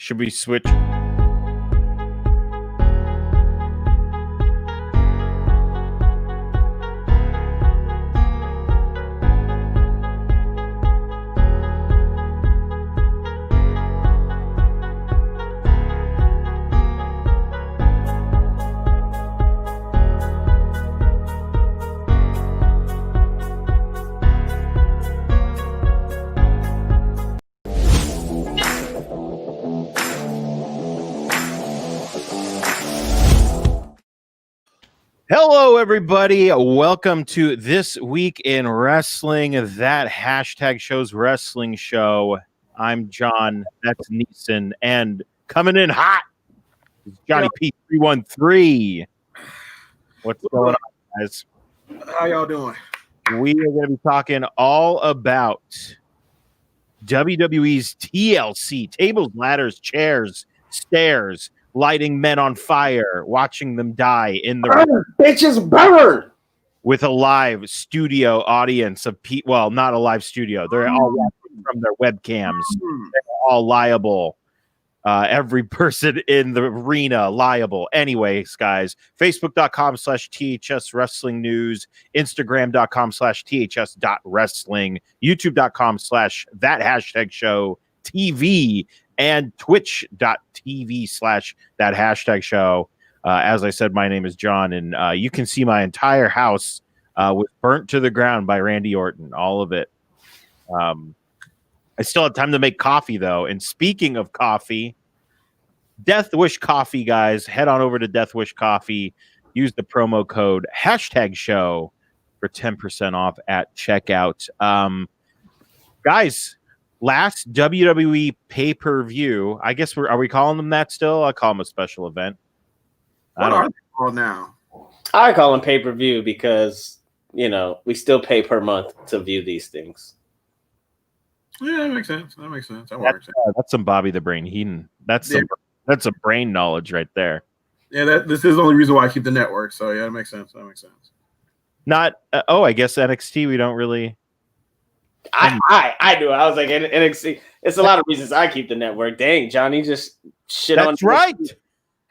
Should we switch? Hello, everybody. Welcome to This Week in Wrestling, that hashtag show's wrestling show. I'm John. That's Neeson. And coming in hot is Johnny P313. What's going on, guys? How y'all doing? We are going to be talking all about WWE's TLC, tables, ladders, chairs, stairs, lighting men on fire, watching them die in the burn, bitches burn, with a live studio audience of people. Well, not a live studio. They're all watching from their webcams. They're all liable. Every person in the arena liable. Anyways, guys, Facebook.com/THS Wrestling News, Instagram.com/THS.Wrestling, YouTube.com/that hashtag show TV, and twitch.tv/that hashtag show. As I said, my name is John, and you can see my entire house was burnt to the ground by Randy Orton, all of it. I still have time to make coffee, though. And speaking of coffee, Death Wish Coffee, guys, head on over to Death Wish Coffee. Use the promo code hashtag show for 10% off at checkout. Guys, last WWE pay-per-view, I guess are we calling them that still? I call them a special event. What are they called now? I call them pay-per-view because, you know, we still pay per month to view these things. Yeah, that makes sense. That works. That's some Bobby the Brain Heenan. That's some brain knowledge right there. Yeah, this is the only reason why I keep the network. So yeah, that makes sense. Not I guess NXT we don't really. I do. I was like NXT. It's a lot of reasons I keep the network. Dang, Johnny just shit on. That's right.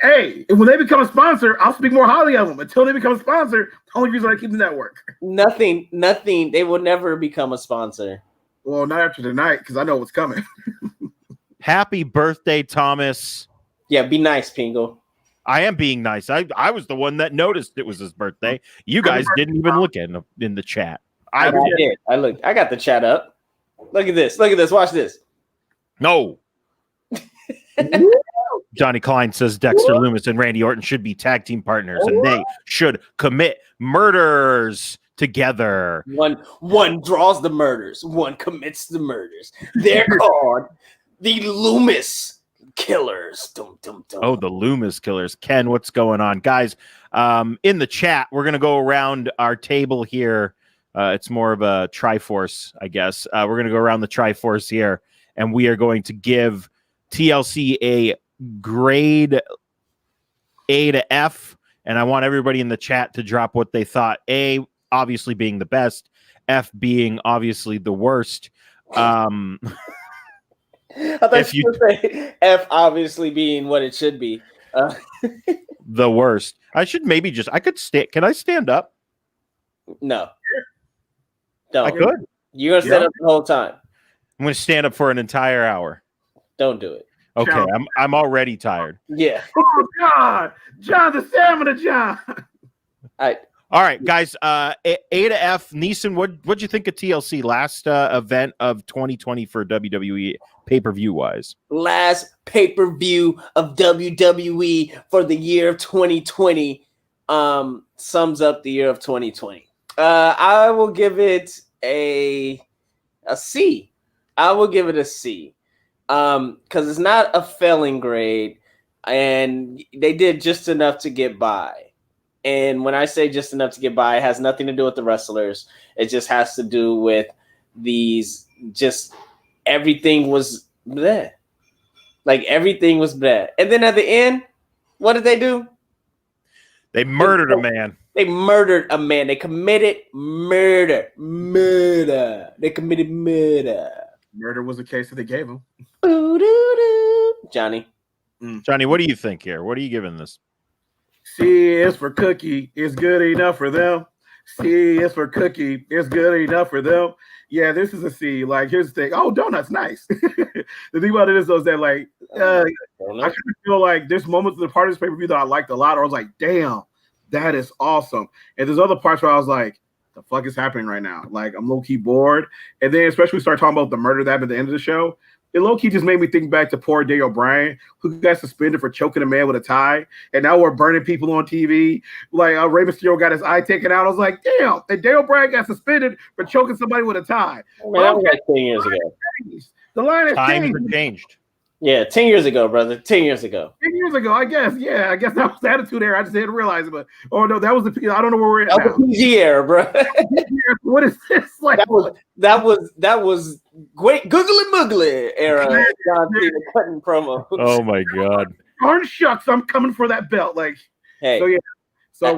Hey, when they become a sponsor, I'll speak more highly of them. Until they become a sponsor, the only reason I keep the network. Nothing. They will never become a sponsor. Well, not after tonight, because I know what's coming. Happy birthday, Thomas. Yeah, be nice, Pingo. I am being nice. I was the one that noticed it was his birthday. You guys didn't even look in the chat. I did. I looked. I got the chat up. Look at this. Watch this. No. Johnny Klein says Dexter Loomis and Randy Orton should be tag team partners, and they should commit murders together. One draws the murders, one commits the murders. They're called the Loomis Killers. Dum, dum, dum. Oh, the Loomis Killers. Ken, what's going on? Guys, in the chat, we're going to go around our table here. It's more of a Triforce, I guess. We're going to go around the Triforce here, and we are going to give TLC a grade A to F, and I want everybody in the chat to drop what they thought. A, obviously being the best, F being obviously the worst. I thought you would say F obviously being what it should be. The worst. I should maybe just, I could stand. Can I stand up? No. Don't. I could. You're going to stand up the whole time. I'm going to stand up for an entire hour. Don't do it. Okay, I'm already tired. Yeah. Oh, God. John, the stamina, John. All right, guys. A to F. Neeson, what'd you think of TLC last event of 2020 for WWE pay-per-view wise? Last pay-per-view of WWE for the year of 2020 sums up the year of 2020. I will give it a C. I will give it a C. Because it's not a failing grade, and they did just enough to get by. And when I say just enough to get by, it has nothing to do with the wrestlers. It just has to do with these, just everything was bleh. Like everything was bleh. And then at the end, what did they do? They murdered a man. They murdered a man. They committed murder. They committed murder. Murder was the case that they gave him. Johnny. Johnny, what do you think here? What are you giving this? C is for cookie. It's good enough for them. C is for cookie. It's good enough for them. Yeah, this is a C. Like, here's the thing. Oh, donuts, nice. The thing about it is, though, is that, like, I kind of feel like there's moments of the part of this pay-per-view that I liked a lot, or I was like, damn, that is awesome. And there's other parts where I was like, the fuck is happening right now? Like, I'm low-key bored. And then especially we start talking about the murder that happened at the end of the show. It low-key just made me think back to poor Daniel Bryan, who got suspended for choking a man with a tie, and now we're burning people on TV. Like, Rey Mysterio got his eye taken out. I was like, damn, and Daniel Bryan got suspended for choking somebody with a tie. Man, that was like 10 years ago. The line has changed. Yeah, 10 years ago, brother. 10 years ago. 10 years ago, I guess. Yeah, I guess that was the attitude era. I just didn't realize it. But, oh, no, that was the – I don't know where we're at now. That was the PG era, bro. What is this? Like, that was great googly moogly era. John Cena cutting promo. Oh, my God. Darn shucks, I'm coming for that belt. Like, hey. So, yeah. So,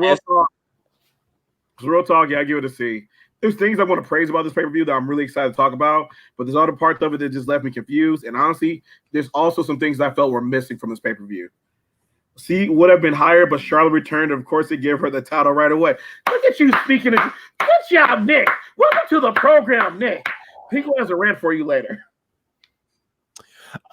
real talk, yeah, I give it a C. There's things I want to praise about this pay-per-view that I'm really excited to talk about, but there's other parts of it that just left me confused. And honestly, there's also some things I felt were missing from this pay-per-view. C would have been higher, but Charlotte returned. Of course, they gave her the title right away. Look at you speaking. Good job, Nick. Welcome to the program, Nick. Pinko has a rant for you later.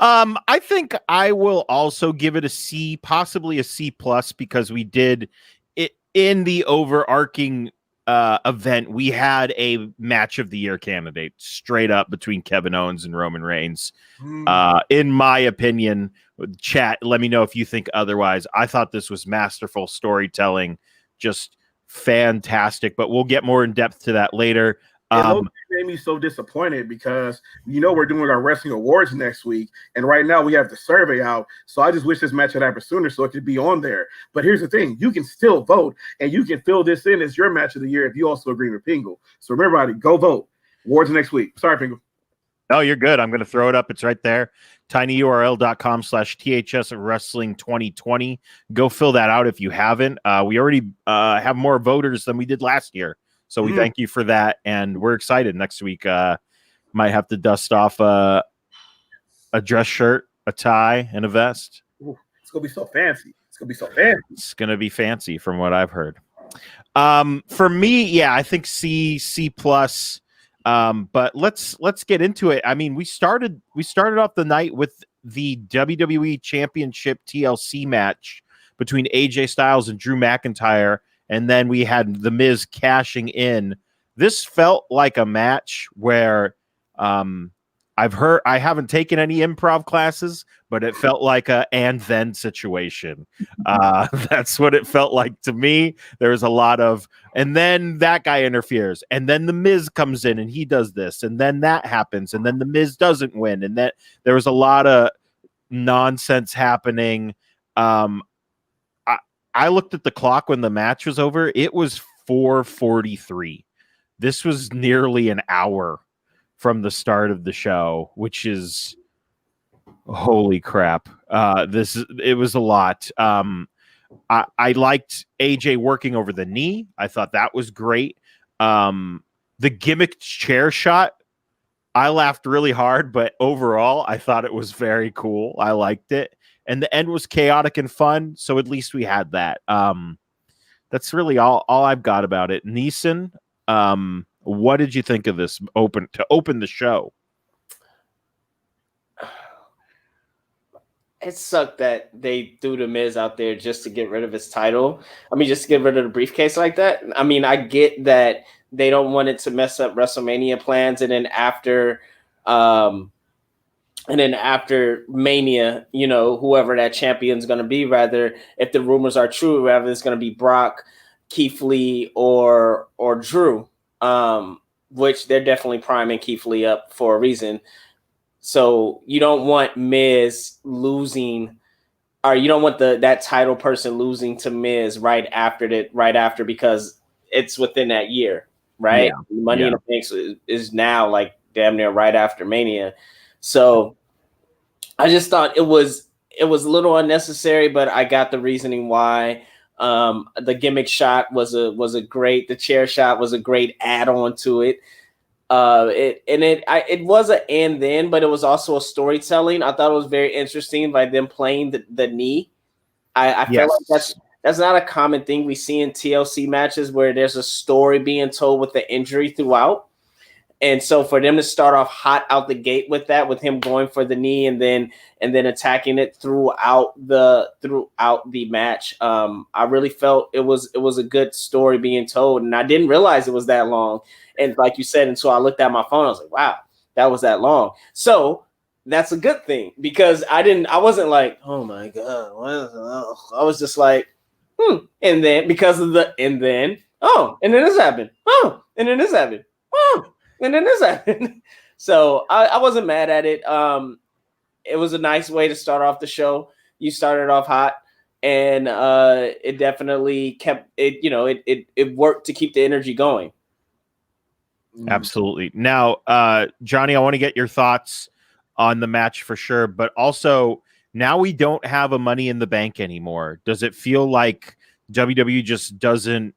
I think I will also give it a C, possibly a C plus, because we did it in the overarching event. We had a match of the year candidate straight up between Kevin Owens and Roman Reigns. In my opinion, chat, let me know if you think otherwise. I thought this was masterful storytelling, just fantastic, but we'll get more in depth to that later. It made me so disappointed because we're doing our wrestling awards next week, and right now we have the survey out. So I just wish this match had happened sooner so it could be on there. But here's the thing: you can still vote, and you can fill this in as your match of the year if you also agree with Pingle. So remember, everybody, go vote. Awards next week. Sorry, Pingle. No, you're good. I'm going to throw it up. It's right there. tinyurl.com/THS Wrestling 2020. Go fill that out if you haven't. We already have more voters than we did last year. So we thank you for that, and we're excited. Next week, might have to dust off a dress shirt, a tie, and a vest. Ooh, it's gonna be so fancy. It's gonna be fancy, from what I've heard. For me, yeah, I think C plus. But let's get into it. I mean, we started off the night with the WWE Championship TLC match between AJ Styles and Drew McIntyre. And then we had The Miz cashing in. This felt like a match where I haven't taken any improv classes, but it felt like a and then situation. That's what it felt like to me. There was a lot of, and then that guy interferes, and then The Miz comes in and he does this, and then that happens, and then The Miz doesn't win, and that there was a lot of nonsense happening. I looked at the clock when the match was over. It was 4:43. This was nearly an hour from the start of the show, which is holy crap. It was a lot. I liked AJ working over the knee. I thought that was great. The gimmick chair shot, I laughed really hard, but overall, I thought it was very cool. I liked it. And the end was chaotic and fun, so at least we had that. That's really all I've got about it. Neeson, what did you think of this open the show? It sucked that they threw The Miz out there just to get rid of his title. I mean, just to get rid of the briefcase like that. I mean, I get that they don't want it to mess up WrestleMania plans, and then after Mania, whoever that champion's going to be, rather, if the rumors are true, rather it's going to be Brock, Keith Lee, or Drew, which they're definitely priming Keith Lee up for a reason. So you don't want Miz losing, or you don't want that title person losing to Miz right after, because it's within that year, right? Yeah. Money in the Bank is now like damn near right after Mania. So I just thought it was a little unnecessary, but I got the reasoning why. The gimmick shot was a great, the chair shot was a great add-on to it. It was an and then, but it was also a storytelling. I thought it was very interesting by them playing the knee. I feel like that's not a common thing we see in TLC matches where there's a story being told with the injury throughout. And so for them to start off hot out the gate with that, with him going for the knee and then attacking it throughout the match, I really felt it was a good story being told, and I didn't realize it was that long. And like you said, until I looked at my phone, I was like, wow, that was that long. So that's a good thing because I wasn't like, oh my god, I was just like, and then because of and then this happened, and then this happened, and then this happened. So I wasn't mad at it. It was a nice way to start off the show. You started off hot, and it definitely kept it. You know, it worked to keep the energy going. Absolutely. Now, Johnny, I want to get your thoughts on the match for sure, but also now we don't have a Money in the Bank anymore. Does it feel like WWE just doesn't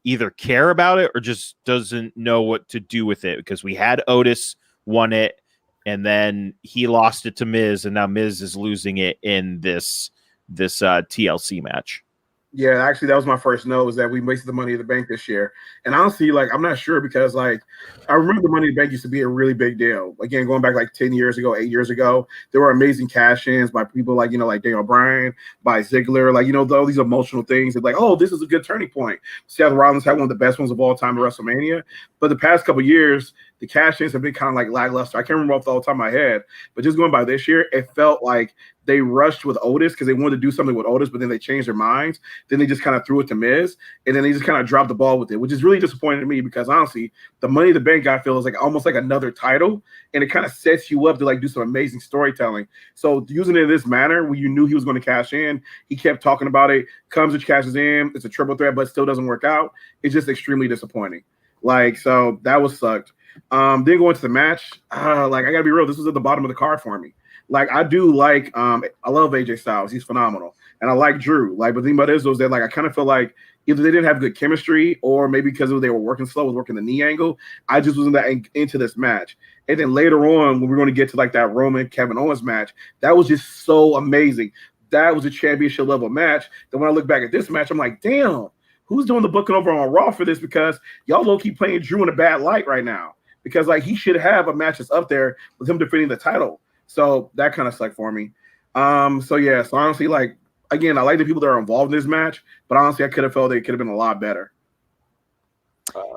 either care about it or just doesn't know what to do with it? Because we had Otis won it, and then he lost it to Miz, and now Miz is losing it in this TLC match. Yeah, actually, that was my first note, is that we wasted the Money in the Bank this year. And honestly, like, I'm not sure because, like, I remember the Money in the Bank used to be a really big deal. Again, going back like 10 years ago, 8 years ago, there were amazing cash-ins by people like, like Daniel Bryan, by Ziggler, like, all these emotional things. That like, oh, this is a good turning point. Seth Rollins had one of the best ones of all time at WrestleMania. But the past couple of years, the cash-ins have been kind of like lackluster. I can't remember off the top of my head, but just going by this year, it felt like they rushed with Otis because they wanted to do something with Otis, but then they changed their minds. Then they just kind of threw it to Miz, and then they just kind of dropped the ball with it, which is really disappointing to me because honestly, the Money in the Bank guy feels like almost like another title, and it kind of sets you up to like do some amazing storytelling. So using it in this manner, when you knew he was going to cash in, he kept talking about it. Comes and cashes in, it's a triple threat, but still doesn't work out. It's just extremely disappointing. Like, so that was sucked. Then going to the match, like I gotta be real, this was at the bottom of the card for me. Like I do like, I love AJ Styles, he's phenomenal, and I like Drew. Like, but the thing about it is that like I kind of feel like either they didn't have good chemistry, or maybe because they were working slow, was working the knee angle. I just wasn't that into this match. And then later on, when we're going to get to like that Roman Kevin Owens match, that was just so amazing. That was a championship level match. Then when I look back at this match, I'm like, damn, who's doing the booking over on Raw for this? Because y'all low key playing Drew in a bad light right now. Because like he should have a match that's up there with him defending the title. So that kind of sucked for me. So yeah, so honestly, like again, I like the people that are involved in this match, but honestly, I could have felt it could have been a lot better.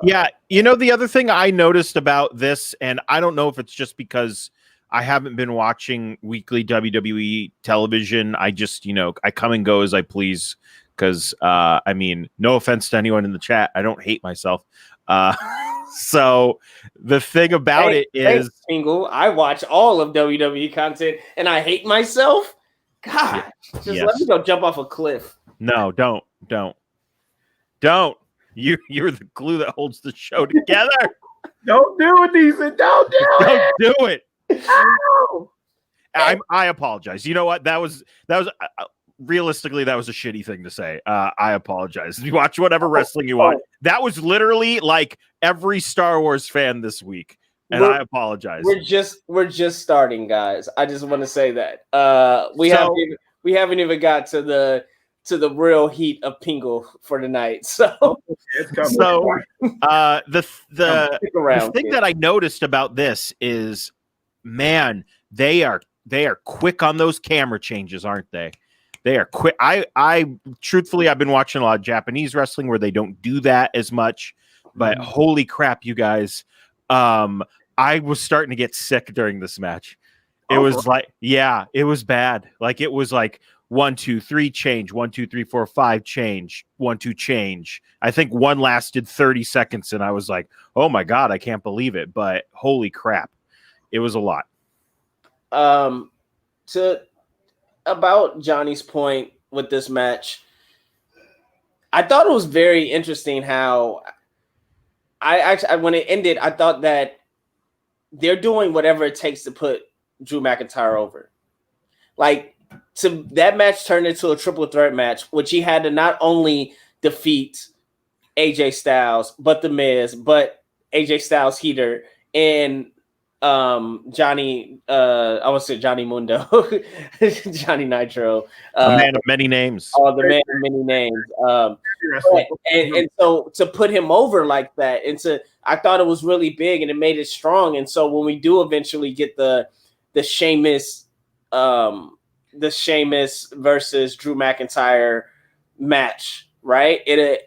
Yeah, the other thing I noticed about this, and I don't know if it's just because I haven't been watching weekly WWE television. I just, I come and go as I please. Because I mean, no offense to anyone in the chat, I don't hate myself. So the thing about it is, Single, I watch all of WWE content and I hate myself. God, let me go jump off a cliff. No, don't. You're the glue that holds the show together. Don't do it, Decent. Don't do it. No. I apologize. You know what? That was realistically, that was a shitty thing to say. I apologize. You watch whatever wrestling you want. That was literally like every Star Wars fan this week, and I apologize. We're just starting, guys. I just want to say that we haven't even got to the real heat of Pingle for tonight. So the thing that I noticed about this is, man, they are quick on those camera changes, aren't they? They are quick. I truthfully, I've been watching a lot of Japanese wrestling where they don't do that as much, but holy crap, you guys. I was starting to get sick during this match. It was like, yeah, it was bad. Like it was like 1, 2, 3 change, 1, 2, 3, 4, 5 change, 1, 2 change. I think one lasted 30 seconds and I was like, oh my God, I can't believe it. But holy crap, it was a lot. About Johnny's point with this match, I thought it was very interesting how when it ended, I thought that they're doing whatever it takes to put Drew McIntyre over. Like, that match turned into a triple threat match, which he had to not only defeat AJ Styles, but The Miz, but AJ Styles heater and Johnny, I would say Johnny Mundo, Johnny Nitro, a man of many names. Oh, the man of many names. And so to put him over like that, I thought it was really big and it made it strong. And so when we do eventually get the Sheamus versus Drew McIntyre match, right? And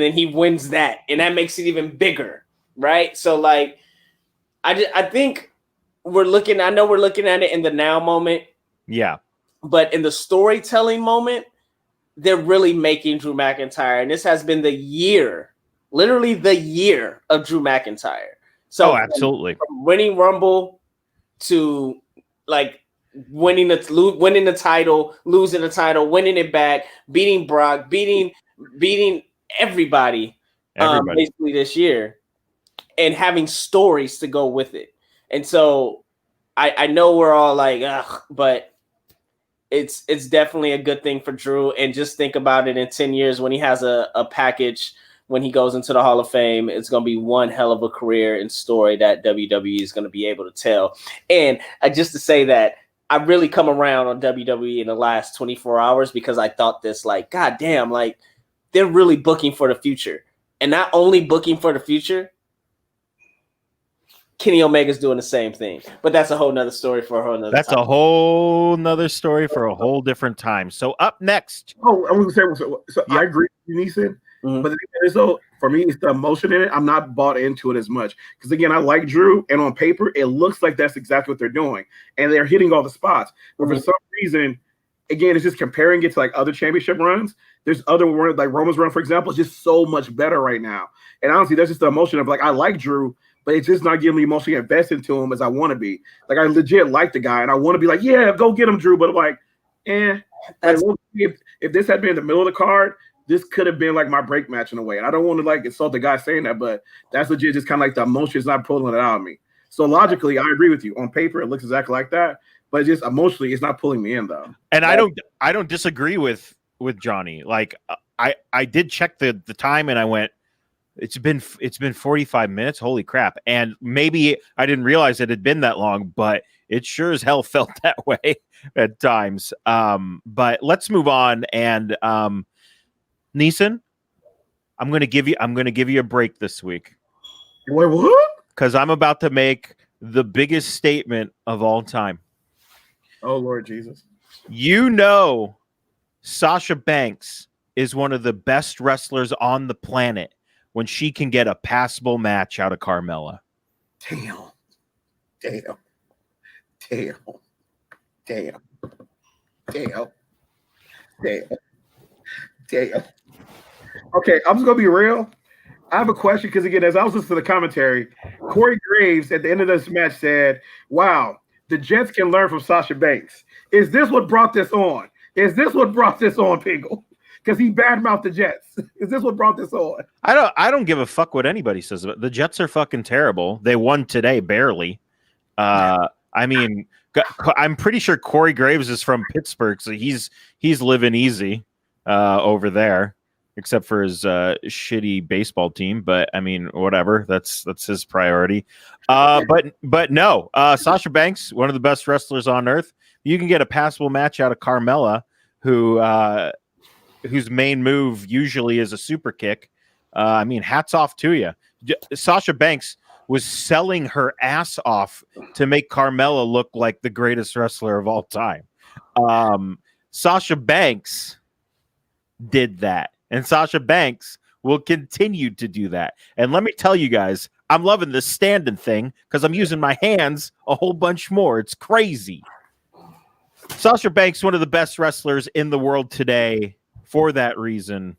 then he wins that, and that makes it even bigger, right? So like, I think we're looking at it in the now moment. Yeah. But in the storytelling moment, they're really making Drew McIntyre. And this has been the year, literally the year of Drew McIntyre. So absolutely. From winning Rumble to like winning the title, losing the title, winning it back, beating Brock, beating everybody. Basically this year. And having stories to go with it. And so I know we're all like, ugh, but it's definitely a good thing for Drew. And just think about it in 10 years when he has a package, when he goes into the Hall of Fame, it's going to be one hell of a career and story that WWE is going to be able to tell. And just to say that, I really come around on WWE in the last 24 hours because I thought this like, God damn, like they're really booking for the future. And not only booking for the future, Kenny Omega's doing the same thing, but that's a whole nother story for a whole nother. That's time. A whole nother story for a whole different time. So up next. Oh, I'm going to say, so yeah. I agree with you, Neeson, but the thing is, though, for me, it's the emotion in it. I'm not bought into it as much because, again, I like Drew, and on paper, it looks like that's exactly what they're doing, and they're hitting all the spots. But for some reason, again, it's just comparing it to like other championship runs. There's other runs, like Roman's run, for example, is just so much better right now. And honestly, that's just the emotion of like, I like Drew, but it's just not giving me emotionally invested into him as I want to be. Like, I legit like the guy, and I want to be like, yeah, go get him, Drew. But I'm like, if this had been in the middle of the card, this could have been like my break match in a way. And I don't want to like insult the guy saying that, but that's legit just kind of like the emotion is not pulling it out of me. So logically, I agree with you. On paper, it looks exactly like that, but just emotionally, it's not pulling me in though. And I don't disagree with Johnny. Like I did check the time, and I went, it's been 45 minutes. Holy crap. And maybe I didn't realize it had been that long, but it sure as hell felt that way at times. But let's move on. And Neeson, I'm going to give you a break this week. Wait, what? Because I'm about to make the biggest statement of all time. Oh, Lord Jesus. You know, Sasha Banks is one of the best wrestlers on the planet when she can get a passable match out of Carmella. Damn. Okay, I'm just going to be real. I have a question because, again, as I was listening to the commentary, Corey Graves at the end of this match said, wow, the Jets can learn from Sasha Banks. Is this what brought this on? Pingle? Because he badmouthed the Jets. Is this what brought this on? I don't give a fuck what anybody says about it. The Jets are fucking terrible. They won today, barely. I mean, I'm pretty sure Corey Graves is from Pittsburgh, so he's living easy over there, except for his shitty baseball team. But I mean, whatever. That's his priority. But no, Sasha Banks, one of the best wrestlers on earth. You can get a passable match out of Carmella, whose main move usually is a super kick. I mean, hats off to you. Sasha Banks was selling her ass off to make Carmella look like the greatest wrestler of all time. Sasha Banks did that, and Sasha Banks will continue to do that. And let me tell you guys, I'm loving this standing thing because I'm using my hands a whole bunch more. It's crazy. Sasha Banks, one of the best wrestlers in the world today for that reason.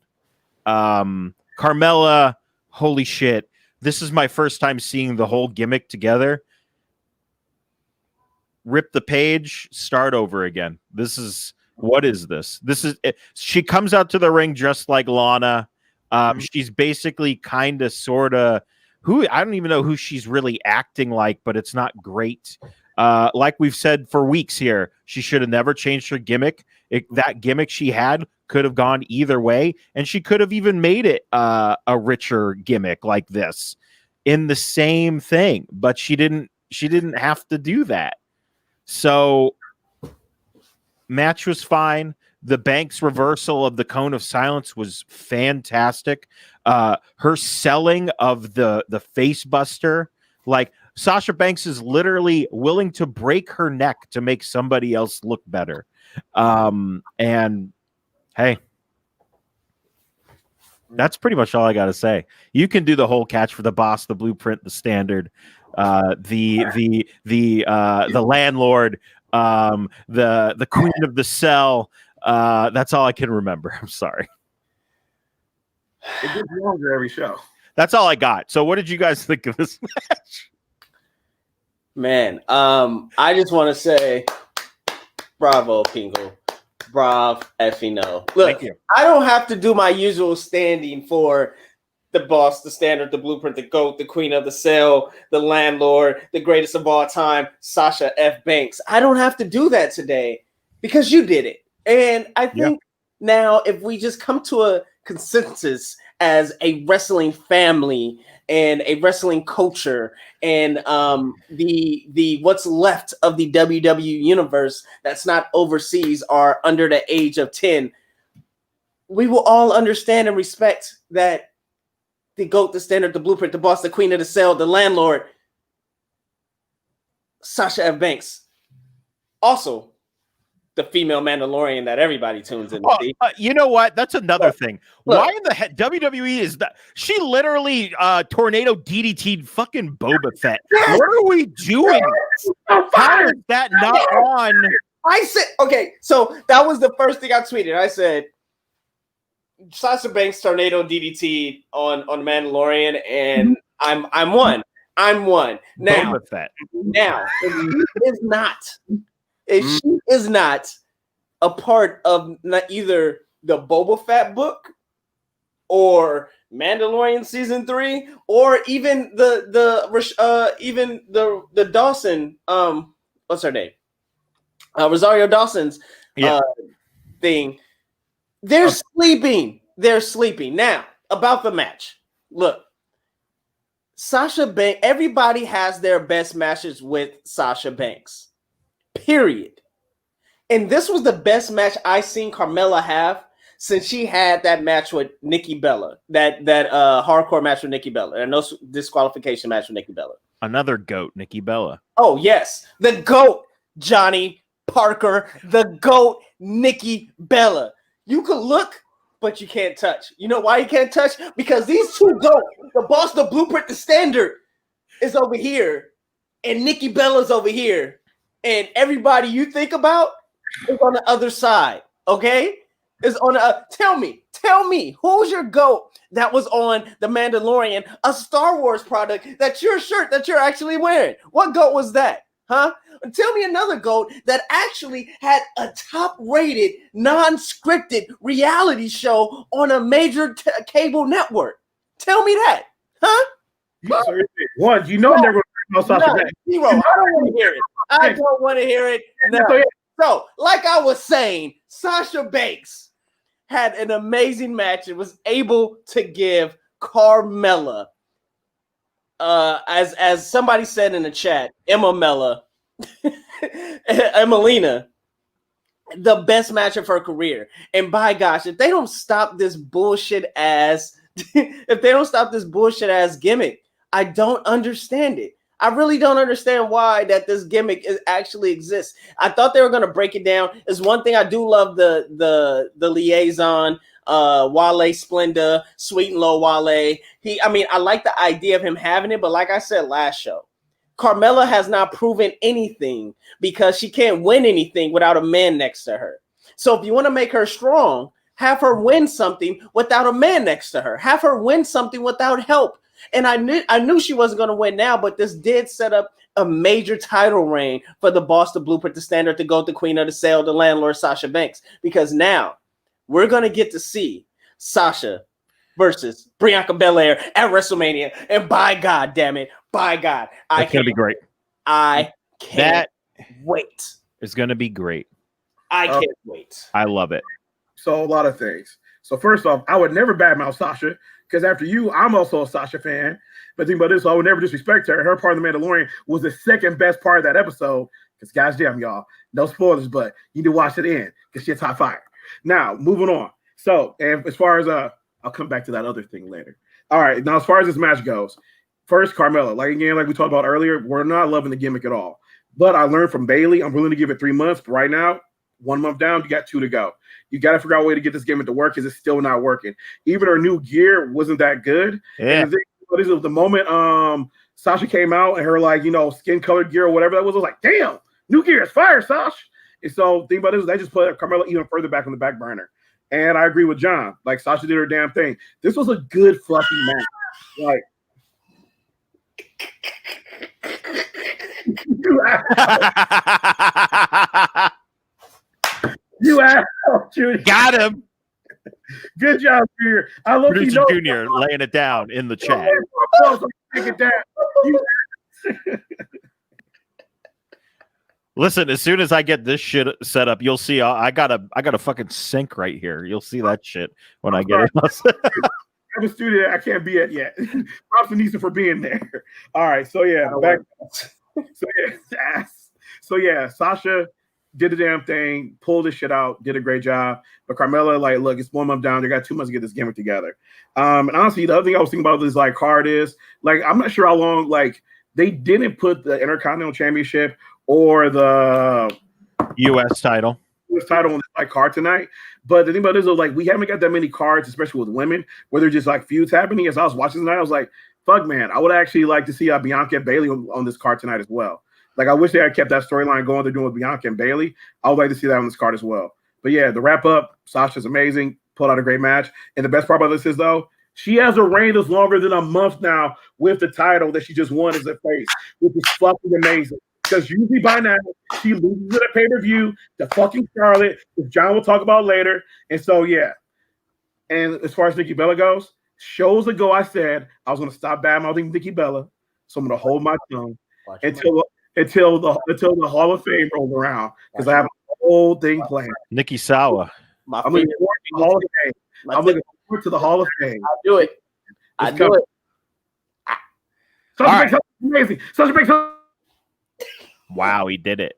Carmella, holy shit. This is my first time seeing the whole gimmick together. Rip the page, start over again. What is this? She comes out to the ring just like Lana. She's basically kind of sort of I don't even know who she's really acting like, but it's not great. Like we've said for weeks here, she should have never changed her gimmick. That gimmick she had could have gone either way, and she could have even made it a richer gimmick like this. in the same thing, but she didn't have to do that. So match was fine. The Banks reversal of the cone of silence was fantastic. Her selling of the face buster, like Sasha Banks is literally willing to break her neck to make somebody else look better. And hey, that's pretty much all I got to say. You can do the whole catch for the boss, the blueprint, the standard, the landlord, the queen of the cell. That's all I can remember. I'm sorry. It gets longer every show. That's all I got. So what did you guys think of this match? Man, I just want to say bravo, Pingle. Bravo, effing no. Look, I don't have to do my usual standing for the boss, the standard, the blueprint, the GOAT, the queen of the cell, the landlord, the greatest of all time, Sasha F. Banks. I don't have to do that today because you did it. And I think now if we just come to a consensus as a wrestling family and a wrestling culture and the what's left of the WWE universe that's not overseas are under the age of 10, we will all understand and respect that the GOAT, the standard, the blueprint, the boss, the queen of the cell, the landlord, Sasha F. Banks. Also, the female Mandalorian that everybody tunes in to see. You know what? That's another thing. Why in the heck WWE is that? She literally tornado DDT'd fucking Boba Fett. What are we doing? How is that not on? I said, okay, so that was the first thing I tweeted. I said, Sasha Banks tornado DDT on Mandalorian, and I'm one. I'm one. Now, Boba Fett. Now, if she is not a part of either the Boba Fett book or Mandalorian season 3, or even the Dawson, what's her name? Rosario Dawson's thing. They're sleeping. They're sleeping. Now, about the match. Look, Sasha Banks, everybody has their best matches with Sasha Banks. Period. And this was the best match I seen Carmella have since she had that match with Nikki Bella, that hardcore match with Nikki Bella, and no disqualification match with Nikki Bella. Another GOAT, Nikki Bella. Oh yes, the GOAT, Johnny Parker, the GOAT, Nikki Bella. You can look, but you can't touch. You know why you can't touch? Because these two GOAT, the boss, the blueprint, the standard, is over here, and Nikki Bella's over here. And everybody you think about is on the other side, okay? Is on the tell me, who's your GOAT that was on The Mandalorian, a Star Wars product that's your shirt that you're actually wearing? What GOAT was that? Huh? Tell me another GOAT that actually had a top-rated, non-scripted reality show on a major cable network. Tell me that, huh? One, you know, never Sasha Banks. Zero. I don't want to hear it. I don't want to hear it. No. So, like I was saying, Sasha Banks had an amazing match and was able to give Carmella, as somebody said in the chat, Emmalina, the best match of her career. And by gosh, if they don't stop this bullshit ass gimmick, I don't understand it. I really don't understand why that this gimmick actually exists. I thought they were going to break it down. It's one thing I do love the liaison, Wale Splenda, Sweet and Low Wale. I like the idea of him having it, but like I said last show, Carmella has not proven anything because she can't win anything without a man next to her. So if you want to make her strong, have her win something without a man next to her. Have her win something without help. And I knew she wasn't going to win now, but this did set up a major title reign for the boss, the blueprint, the standard, the GOAT, the queen of the cell, the landlord, Sasha Banks. Because now we're going to get to see Sasha versus Bianca Belair at WrestleMania. And by God, damn it, by God, it's going to be great. I can't wait. It's going to be great. I can't wait. I love it. So a lot of things. So first off, I would never badmouth Sasha because after you, I'm also a Sasha fan. But think about this, so I would never disrespect her. Her part of The Mandalorian was the second best part of that episode. Because guys, damn y'all, no spoilers, but you need to watch it in because shit's hot fire. Now, moving on. So, and as far as I'll come back to that other thing later. All right, now as far as this match goes, first Carmella, like we talked about earlier, we're not loving the gimmick at all. But I learned from Bayley, I'm willing to give it 3 months. But right now, 1 month down, you got 2 to go. You got to figure out a way to get this gimmick to work because it's still not working. Even her new gear wasn't that good. Yeah. And the moment Sasha came out and her skin colored gear or whatever that was, I was like, damn, new gear is fire, Sasha. And so think about this, they just put Carmella even further back on the back burner. And I agree with John. Like Sasha did her damn thing. This was a good fucking match. Like you asshole, Judy. Got him. Good job, Junior. I love Producer Junior laying it down in the chat. Take it down. Listen, as soon as I get this shit set up, you'll see. I got a fucking sink right here. You'll see that shit when I get it. I have a studio I can't be at yet. Props to Nisa for being there. All right, so yeah, so yeah, Sasha did the damn thing, pulled this shit out, did a great job. But Carmella, like, look, it's 1 month down. They got 2 months to get this gimmick together. And honestly, the other thing I was thinking about this card is I'm not sure how long they didn't put the Intercontinental Championship or the U.S. title. On this card tonight. But the thing about this is we haven't got that many cards, especially with women, where they're just feuds happening. As I was watching tonight, I was like, fuck, man, I would actually like to see Bianca and Bayley on this card tonight as well. I wish they had kept that storyline going they're doing with Bianca and Bayley. I would like to see that on this card as well. But yeah, the wrap up, Sasha's amazing, pulled out a great match. And the best part about this is, though, she has a reign that's longer than a month now with the title that she just won as a face, which is fucking amazing. Because usually by now, she loses at a pay-per-view to fucking Charlotte, which John will talk about later. And so, yeah. And as far as Nikki Bella goes, shows ago I said I was going to stop bad-mouthing Nikki Bella, so I'm going to hold my tongue until the Hall of Fame rolls around, because I have a whole thing planned. Nikki Sawa. I'm looking forward to the Hall of Fame. I'm looking forward to the Hall of Fame. I'll do it. I do it. Such a amazing. Such a big. Wow, he did it.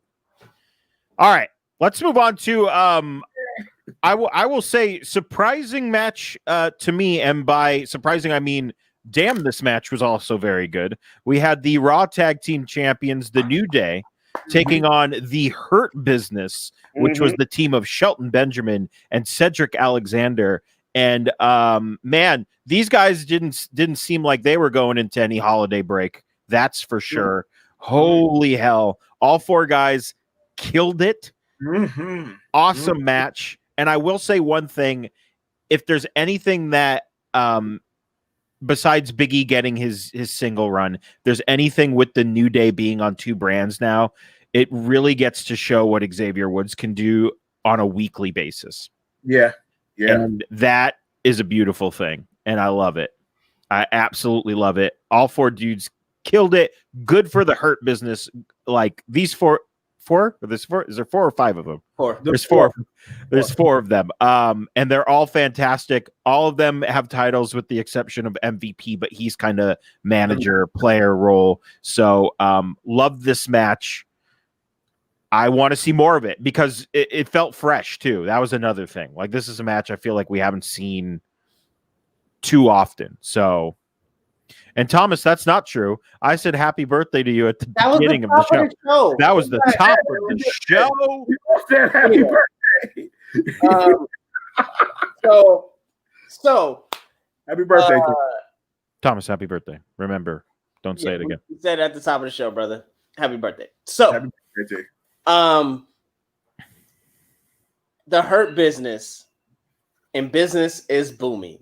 All right, let's move on to I will say surprising match to me, and by surprising I mean damn, this match was also very good. We had the Raw Tag Team Champions, The New Day, taking on the Hurt Business, which was the team of Shelton Benjamin and Cedric Alexander. And man, these guys didn't seem like they were going into any holiday break. That's for sure. Holy hell. All 4 guys killed it. Awesome match. And I will say one thing. If there's anything that besides Big E getting his single run, there's anything with the New Day being on 2 brands now, it really gets to show what Xavier Woods can do on a weekly basis. Yeah. And that is a beautiful thing. And I love it. I absolutely love it. All 4 dudes killed it. Good for the Hurt Business. These 4 is there 4 or 5 of them? 4. There's 4. There's 4 of them. And they're all fantastic. All of them have titles with the exception of MVP, but he's kind of manager player role. So love this match. I want to see more of it because it felt fresh too. That was another thing. This is a match I feel like we haven't seen too often. So, and Thomas, that's not true. I said happy birthday to you at the beginning of the show. That was the top of the show. You said happy birthday. So happy birthday, Thomas. Happy birthday. Remember, don't say it again. You said it at the top of the show, brother. Happy birthday. So, happy birthday. The Hurt Business and business is booming.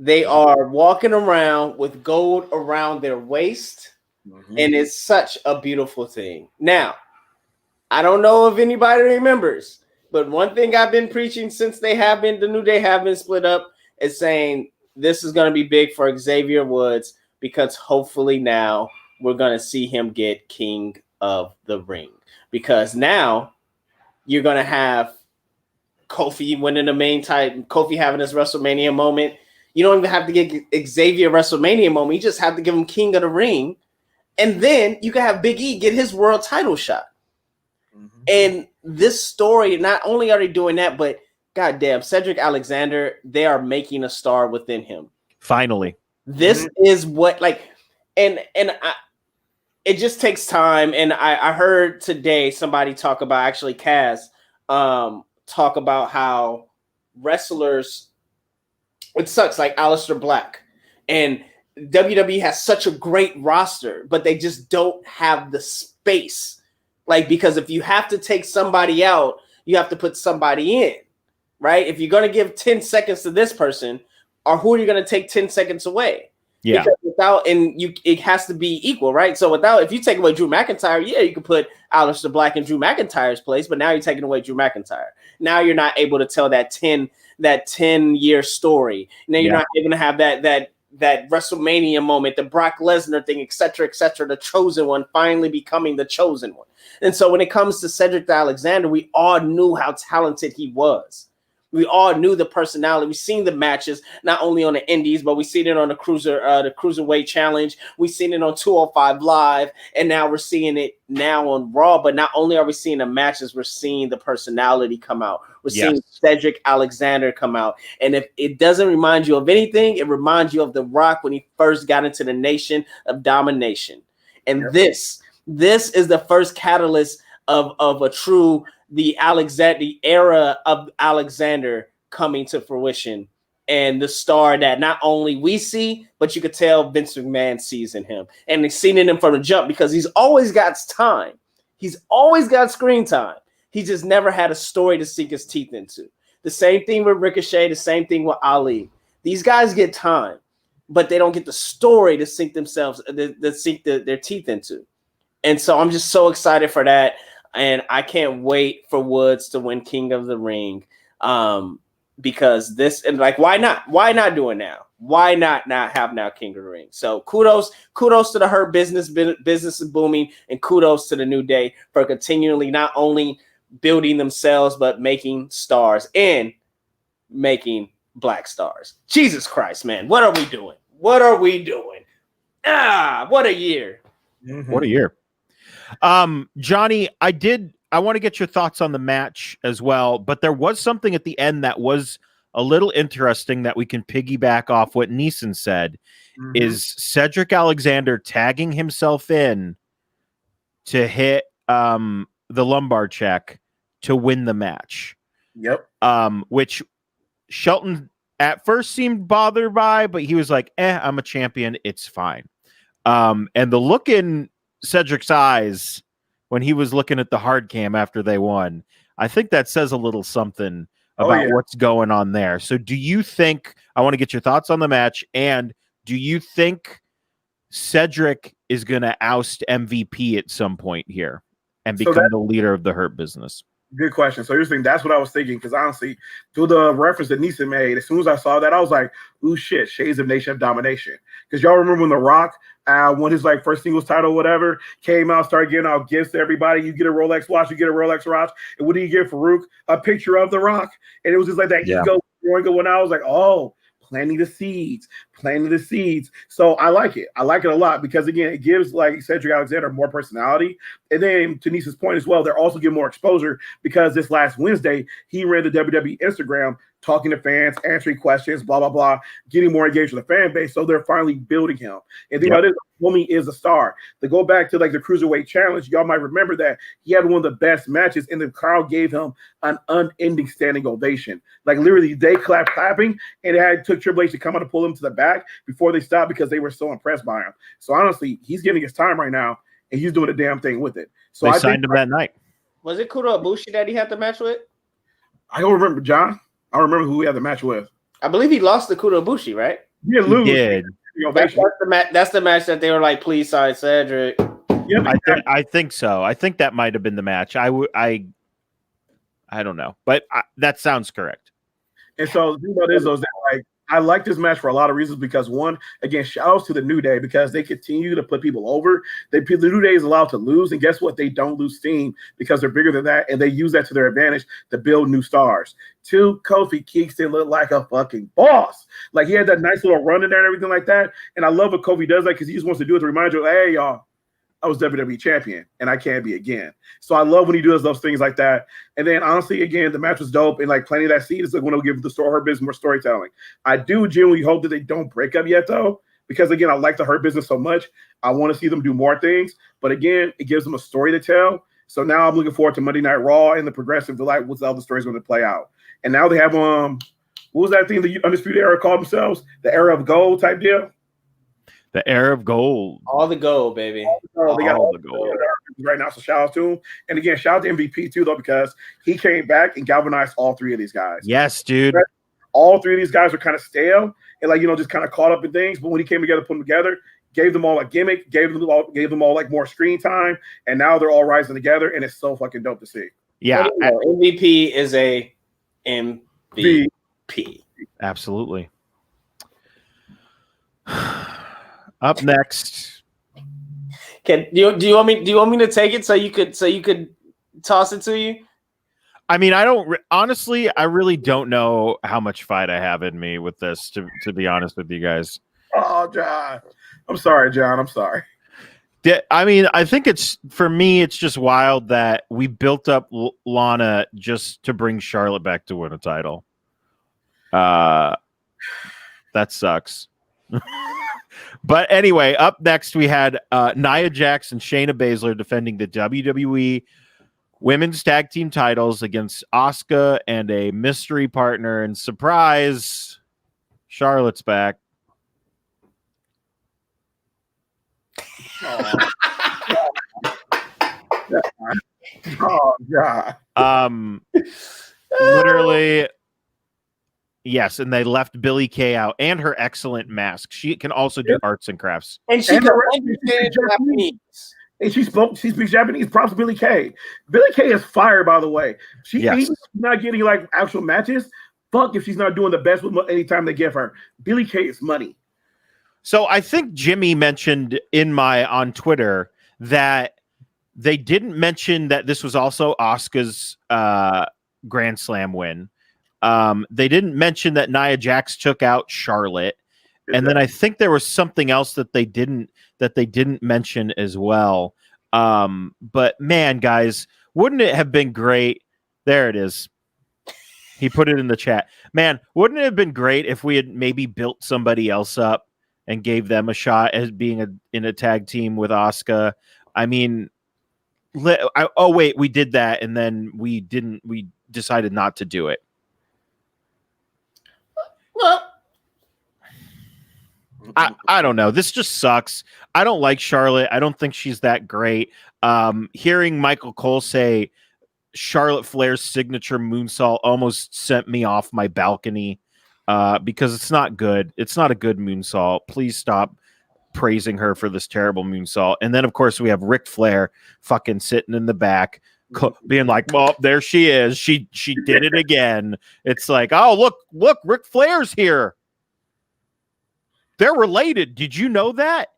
They are walking around with gold around their waist, and it's such a beautiful thing. Now, I don't know if anybody remembers, but one thing I've been preaching since the New Day have been split up is saying this is going to be big for Xavier Woods because hopefully now we're going to see him get King of the Ring, because now you're going to have Kofi winning the main title, Kofi having his WrestleMania moment. You don't even have to get Xavier WrestleMania moment. You just have to give him King of the Ring. And then you can have Big E get his world title shot. Mm-hmm. And this story, not only are they doing that, but goddamn, Cedric Alexander, they are making a star within him. Finally. This is what, like, and it just takes time. And I heard today somebody talk about, actually Kaz, talk about how wrestlers, it sucks, like Aleister Black, and WWE has such a great roster, but they just don't have the space. Like, because if you have to take somebody out, you have to put somebody in, right? If you're going to give 10 seconds to this person, or who are you going to take 10 seconds away? Yeah. Because it has to be equal, right? So if you take away Drew McIntyre, yeah, you could put Aleister Black in Drew McIntyre's place, but now you're taking away Drew McIntyre. Now you're not able to tell that 10-year story. Now you're not able to have that WrestleMania moment, the Brock Lesnar thing, et cetera, the chosen one finally becoming the chosen one. And so when it comes to Cedric Alexander, we all knew how talented he was. We all knew the personality. We've seen the matches, not only on the Indies, but we've seen it on the Cruiserweight Challenge. We've seen it on 205 Live, and now we're seeing it now on Raw. But not only are we seeing the matches, we're seeing the personality come out. We're seeing Cedric Alexander come out. And if it doesn't remind you of anything, it reminds you of The Rock when he first got into the Nation of Domination. And this is the first catalyst of a true the era of Alexander coming to fruition, and the star that not only we see, but you could tell Vince McMahon sees in him, and they've seen in him from the jump, because he's always got time. He's always got screen time. He just never had a story to sink his teeth into. The same thing with Ricochet, the same thing with Ali. These guys get time, but they don't get the story to sink their teeth into. And so I'm just so excited for that. And I can't wait for Woods to win King of the Ring, because this, and like, why not? Why not do it now? Why not have now King of the Ring? So kudos to the Hurt Business is booming, and kudos to the New Day for continually not only building themselves but making stars and making black stars. Jesus Christ, man, what are we doing? What are we doing? What a year! What a year. Johnny, I want to get your thoughts on the match as well, but there was something at the end that was a little interesting that we can piggyback off what Neeson said, is Cedric Alexander tagging himself in to hit the lumbar check to win the match. Yep. Which Shelton at first seemed bothered by, but he was like, I'm a champion, it's fine. And the look in Cedric's eyes when he was looking at the hard cam after they won, I think that says a little something about what's going on there. So do you think, I want to get your thoughts on the match, and do you think Cedric is going to oust MVP at some point here and become the leader of the Hurt Business? Good question. So here's the thing. That's what I was thinking, because honestly, through the reference that Neeson made, as soon as I saw that, I was like, ooh, shit, Shades of Nation of Domination. Because y'all remember when The Rock won his first singles title, whatever, came out, started giving out gifts to everybody. You get a Rolex watch, you get a Rolex watch. And what did he give Farouk? A picture of The Rock. And it was just like that ego when I was like, oh, planting the seeds. So I like it. I like it a lot, because again, it gives like Cedric Alexander more personality. And then to Nisa's point as well, they're also getting more exposure, because this last Wednesday, he ran the WWE Instagram talking to fans, answering questions, blah, blah, blah, getting more engaged with the fan base. So they're finally building him. And the other homie is a star. To go back to like the Cruiserweight Challenge, y'all might remember that he had one of the best matches, and the crowd gave him an unending standing ovation. Like literally, they clapping, and it took Triple H to come out to pull him to the back before they stopped, because they were so impressed by him. So honestly, he's getting his time right now, and he's doing a damn thing with it. So I signed him that night. Was it Kota Ibushi that he had the match with? I don't remember, John. I don't remember who he had the match with. I believe he lost to Kota Ibushi, right? He didn't lose. Did. That's the match that they were like, please sign Cedric. Yep, I think so. I think that might have been the match. I don't know, but that sounds correct. And so the thing about is that like I like this match for a lot of reasons because one, again, shout outs to the New Day because they continue to put people over. The New Day is allowed to lose, and guess what? They don't lose steam because they're bigger than that, and they use that to their advantage to build new stars. Two, Kofi Kingston looked like a fucking boss. Like he had that nice little run in there and everything like that. And I love what Kofi does that because he just wants to do it to remind you, hey, y'all, I was WWE champion and I can't be again. So I love when he does those things like that. And then honestly, again, the match was dope and like plenty of that seed is going to give the Hurt Business more storytelling. I do genuinely hope that they don't break up yet though, because again, I like the Hurt Business so much. I want to see them do more things, but again, it gives them a story to tell. So now I'm looking forward to Monday Night Raw and the progressive delight with how the story's going to play out. And now they have what was that thing the Undisputed Era called themselves? The Era of Gold type deal. The Era of Gold. All the gold, baby. They got all the gold right now. So shout out to him. And again, shout out to MVP too, though, because he came back and galvanized all three of these guys. Yes, dude. All three of these guys were kind of stale and like just kind of caught up in things. But when he came together, put them together, gave them all a gimmick, gave them all like more screen time, and now they're all rising together, and it's so fucking dope to see. Yeah, MVP is a MVP. Absolutely. Up next, do you want me to take it so you could toss it to you? I mean, honestly, I really don't know how much fight I have in me with this. To be honest with you guys. Oh, John, I'm sorry, John. I'm sorry. I mean, I think for me, it's just wild that we built up Lana just to bring Charlotte back to win a title. That sucks. But anyway, up next we had Nia Jax and Shayna Basler defending the WWE Women's Tag Team titles against Asuka and a mystery partner. And surprise, Charlotte's back. Oh God. Literally. Yes, and they left Billie Kay out and her excellent mask. She can also do arts and crafts. And she can understand Japanese. And she speaks Japanese. Props to Billie Kay. Billie Kay is fire, by the way. She's not getting like actual matches. Fuck if she's not doing the best with any time they give her. Billie Kay is money. So I think Jimmy mentioned on Twitter that they didn't mention that this was also Asuka's Grand Slam win. They didn't mention that Nia Jax took out Charlotte, and then I think there was something else that they didn't mention as well. But man, guys, wouldn't it have been great? There it is. He put it in the chat. Man, wouldn't it have been great if we had maybe built somebody else up and gave them a shot as being in a tag team with Asuka? I mean, wait, we did that, and then we didn't. We decided not to do it. Well, I don't know. This just sucks. I don't like Charlotte. I don't think she's that great. Hearing Michael Cole say Charlotte Flair's signature moonsault almost sent me off my balcony because it's not good. It's not a good moonsault. Please stop praising her for this terrible moonsault. And then, of course, we have Ric Flair fucking sitting in the back being like, well, there she is. She did it again. It's like, oh, look, Ric Flair's here. They're related. Did you know that?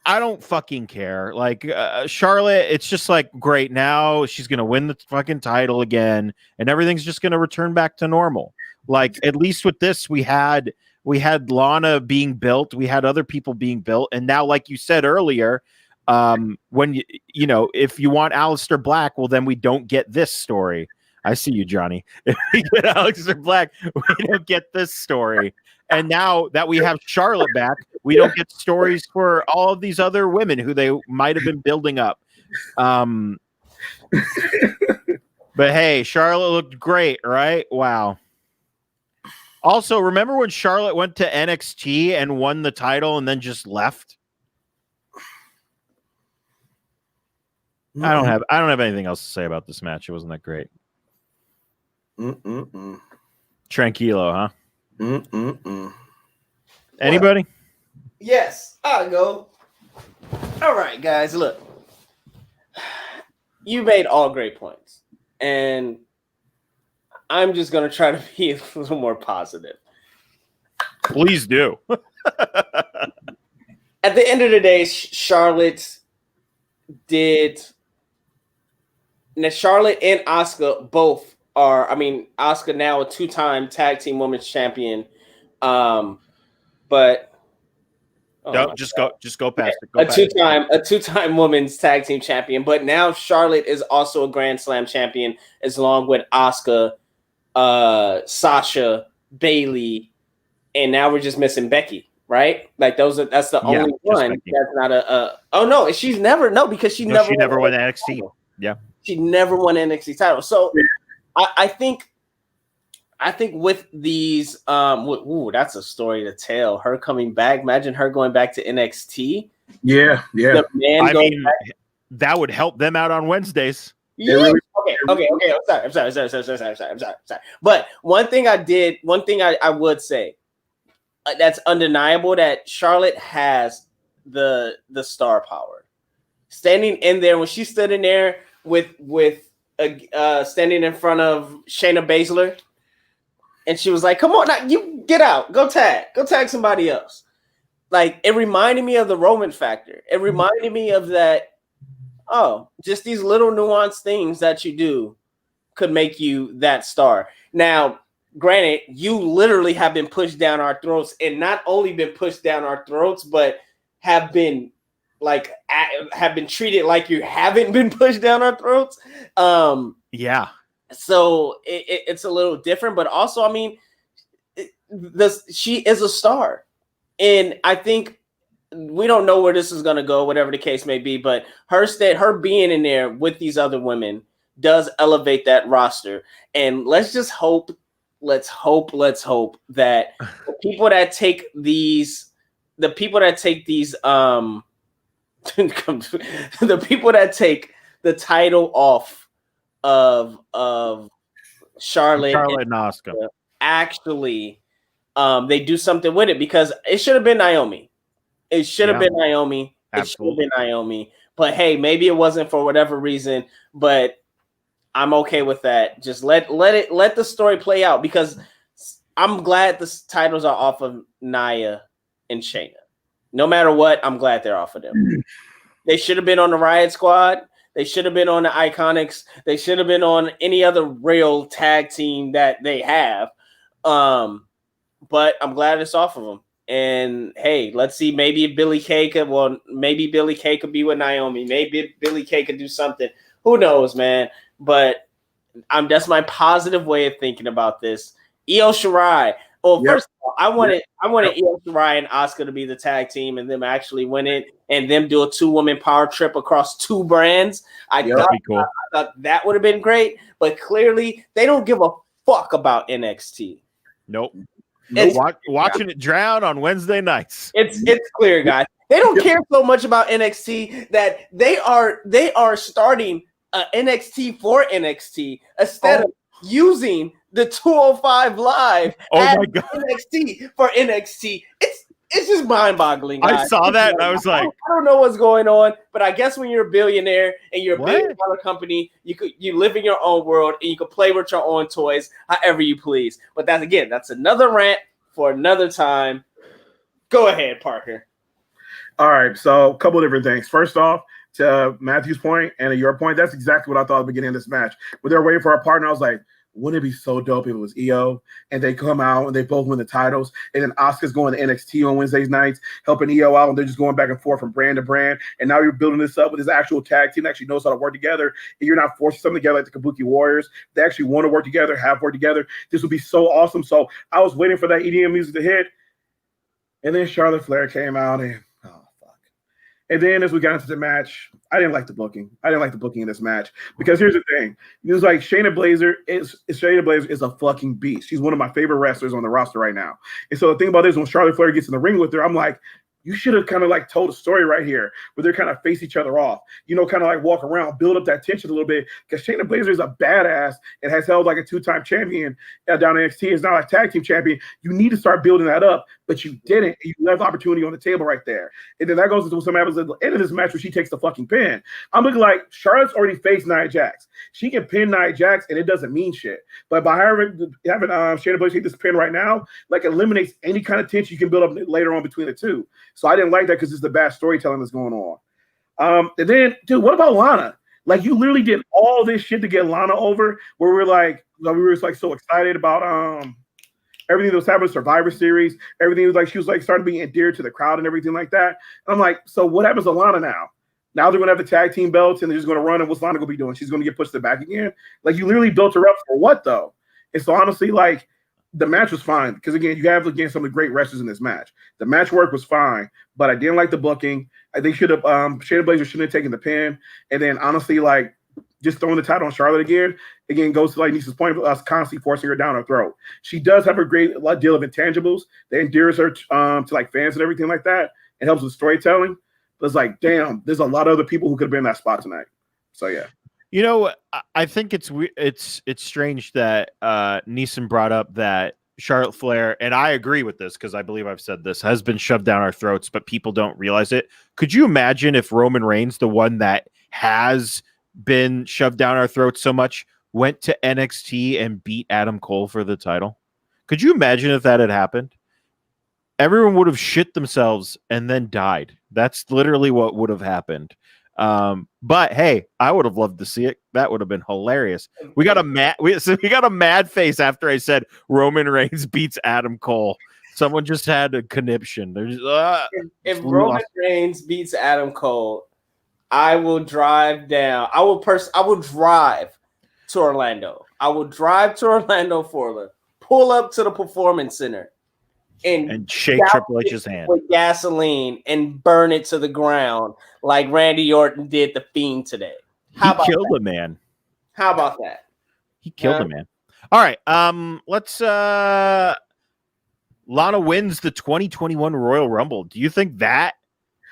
I don't fucking care. Like Charlotte, it's just like, great. Now she's going to win the fucking title again and everything's just going to return back to normal. Like at least with this, we had Lana being built. We had other people being built. And now, like you said earlier, when if you want Aleister Black, well, then we don't get this story. I see you, Johnny. If we get Aleister Black, we don't get this story. And now that we have Charlotte back, we don't get stories for all of these other women who they might have been building up. But hey, Charlotte looked great, right? Wow. Also, remember when Charlotte went to NXT and won the title and then just left? I don't have anything else to say about this match. It wasn't that great. Tranquilo, huh? Anybody? Yes, I'll go. All right, guys, look. You made all great points. And I'm just going to try to be a little more positive. Please do. At the end of the day, Charlotte and Asuka both are. I mean, Asuka now a 2-time tag team women's champion, but just go past it. A two-time women's tag team champion, but now Charlotte is also a Grand Slam champion, as along with Asuka, Sasha, Bayley, and now we're just missing Becky, right? Like that's the only one Becky. that's not a. Oh no, she's never because she never won NXT. Yeah, she never won an NXT title. So I think with these, that's a story to tell. Her coming back. Imagine her going back to NXT. Yeah. That would help them out on Wednesdays. Yeah. Okay. I'm sorry. But one thing I would say that's undeniable, that Charlotte has the star power. Standing in there, when she stood in there with standing in front of Shayna Basler, and she was like, "Come on, now, you get out, go tag somebody else." Like, it reminded me of the Roman factor. It reminded me of that. Oh, just these little nuanced things that you do could make you that star. Now, granted, you literally have been pushed down our throats, and not only been pushed down our throats, but have been treated like you haven't been pushed down our throats. Yeah. So it's a little different, but also, I mean, she is a star, and I think we don't know where this is going to go, whatever the case may be. But her being in there with these other women does elevate that roster, and let's hope that the people that take these, the people that take the title off of Charlotte and Asuka, actually, they do something with it, because it should have been Naomi. It should have been Naomi. But hey, maybe it wasn't for whatever reason. But I'm okay with that. Just let the story play out, because I'm glad the titles are off of Nia and Shayna. No matter what, I'm glad they're off of them. They should have been on the Riot Squad. They should have been on the Iconics. They should have been on any other real tag team that they have. But I'm glad it's off of them. And hey, let's see. Maybe Billie Kay could be with Naomi. Maybe Billie Kay could do something. Who knows, man? But that's my positive way of thinking about this. Io Shirai. Well, first of all, I wanted Io Shirai and Asuka to be the tag team, and them actually win it, and them do a 2-woman power trip across 2 brands. I thought that would have been great, but clearly they don't give a fuck about NXT. Nope. Watching it drown on Wednesday nights. It's clear, guys. They don't care so much about NXT that they are starting NXT for NXT instead of using the 205 Live as NXT for NXT. It's just mind-boggling, guys. I saw that and I was like, I don't know what's going on, but I guess when you're a billionaire and you're a billion-dollar company, you live in your own world and you can play with your own toys however you please. But that's another rant for another time. Go ahead, Parker. All right, so a couple of different things. First off, to Matthew's point and to your point, that's exactly what I thought at the beginning of this match. When they were waiting for our partner, I was like, wouldn't it be so dope if it was Io and they come out and they both win the titles, and then Asuka's going to NXT on Wednesdays nights, helping Io out, and they're just going back and forth from brand to brand. And now you're building this up with this actual tag team that actually knows how to work together, and you're not forcing something together like the Kabuki Warriors. They actually want to work together, have worked together. This would be so awesome. So I was waiting for that EDM music to hit, and then Charlotte Flair came out, and and then as we got into the match, I didn't like the booking. I didn't like the booking in this match, because here's the thing. It was like Shayna Baszler is a fucking beast. She's one of my favorite wrestlers on the roster right now. And so the thing about this, when Charlotte Flair gets in the ring with her, I'm like, you should have kind of like told a story right here where they're kind of face each other off, kind of like walk around, build up that tension a little bit. Because Shayna Baszler is a badass and has held like a 2-time champion down in NXT. Is now a tag team champion. You need to start building that up, but you didn't. You left the opportunity on the table right there. And then that goes into some happens at the end of this match where she takes the fucking pin. I'm looking like Charlotte's already faced Nia Jax. She can pin Nia Jax and it doesn't mean shit. But by having Shayna Baszler take this pin right now, like eliminates any kind of tension you can build up later on between the two. So I didn't like that because it's the bad storytelling that's going on. And then, dude, what about Lana? Like, you literally did all this shit to get Lana over, where we were like so excited about everything that was happening in Survivor Series. Everything was like she was like starting to be endeared to the crowd and everything like that. And I'm like, so what happens to Lana now? Now they're gonna have the tag team belts and they're just gonna run, and what's Lana gonna be doing? She's gonna get pushed to the back again. Like, you literally built her up for what though? And so honestly, like, the match was fine because again, you have again some of the great wrestlers in this match. The match work was fine, but I didn't like the booking. I think should have Shayna Baszler shouldn't have taken the pin. And then honestly, like, just throwing the title on Charlotte again goes to like Nisa's point of us constantly forcing her down her throat. She does have a great deal of intangibles that endears her to like fans and everything like that. It helps with storytelling. But it's like, damn, there's a lot of other people who could have been in that spot tonight. So yeah. You know, I think it's strange that Neeson brought up that Charlotte Flair, and I agree with this because I believe I've said this, has been shoved down our throats, but people don't realize it. Could you imagine if Roman Reigns, the one that has been shoved down our throats so much, went to NXT and beat Adam Cole for the title? Could you imagine if that had happened? Everyone would have shit themselves and then died. That's literally what would have happened. But hey, I would have loved to see it. That would have been hilarious. We got a mad face after I said Roman Reigns beats Adam Cole. Someone just had a conniption. There's if Roman Reigns beats Adam Cole, I will drive down. I will drive to Orlando. I will drive to Orlando, Florida, pull up to the Performance Center, and shake Triple H's hand with gasoline and burn it to the ground like Randy Orton did the Fiend today. He killed a man. How about that? He killed a man. All right. Let's Lana wins the 2021 Royal Rumble. Do you think that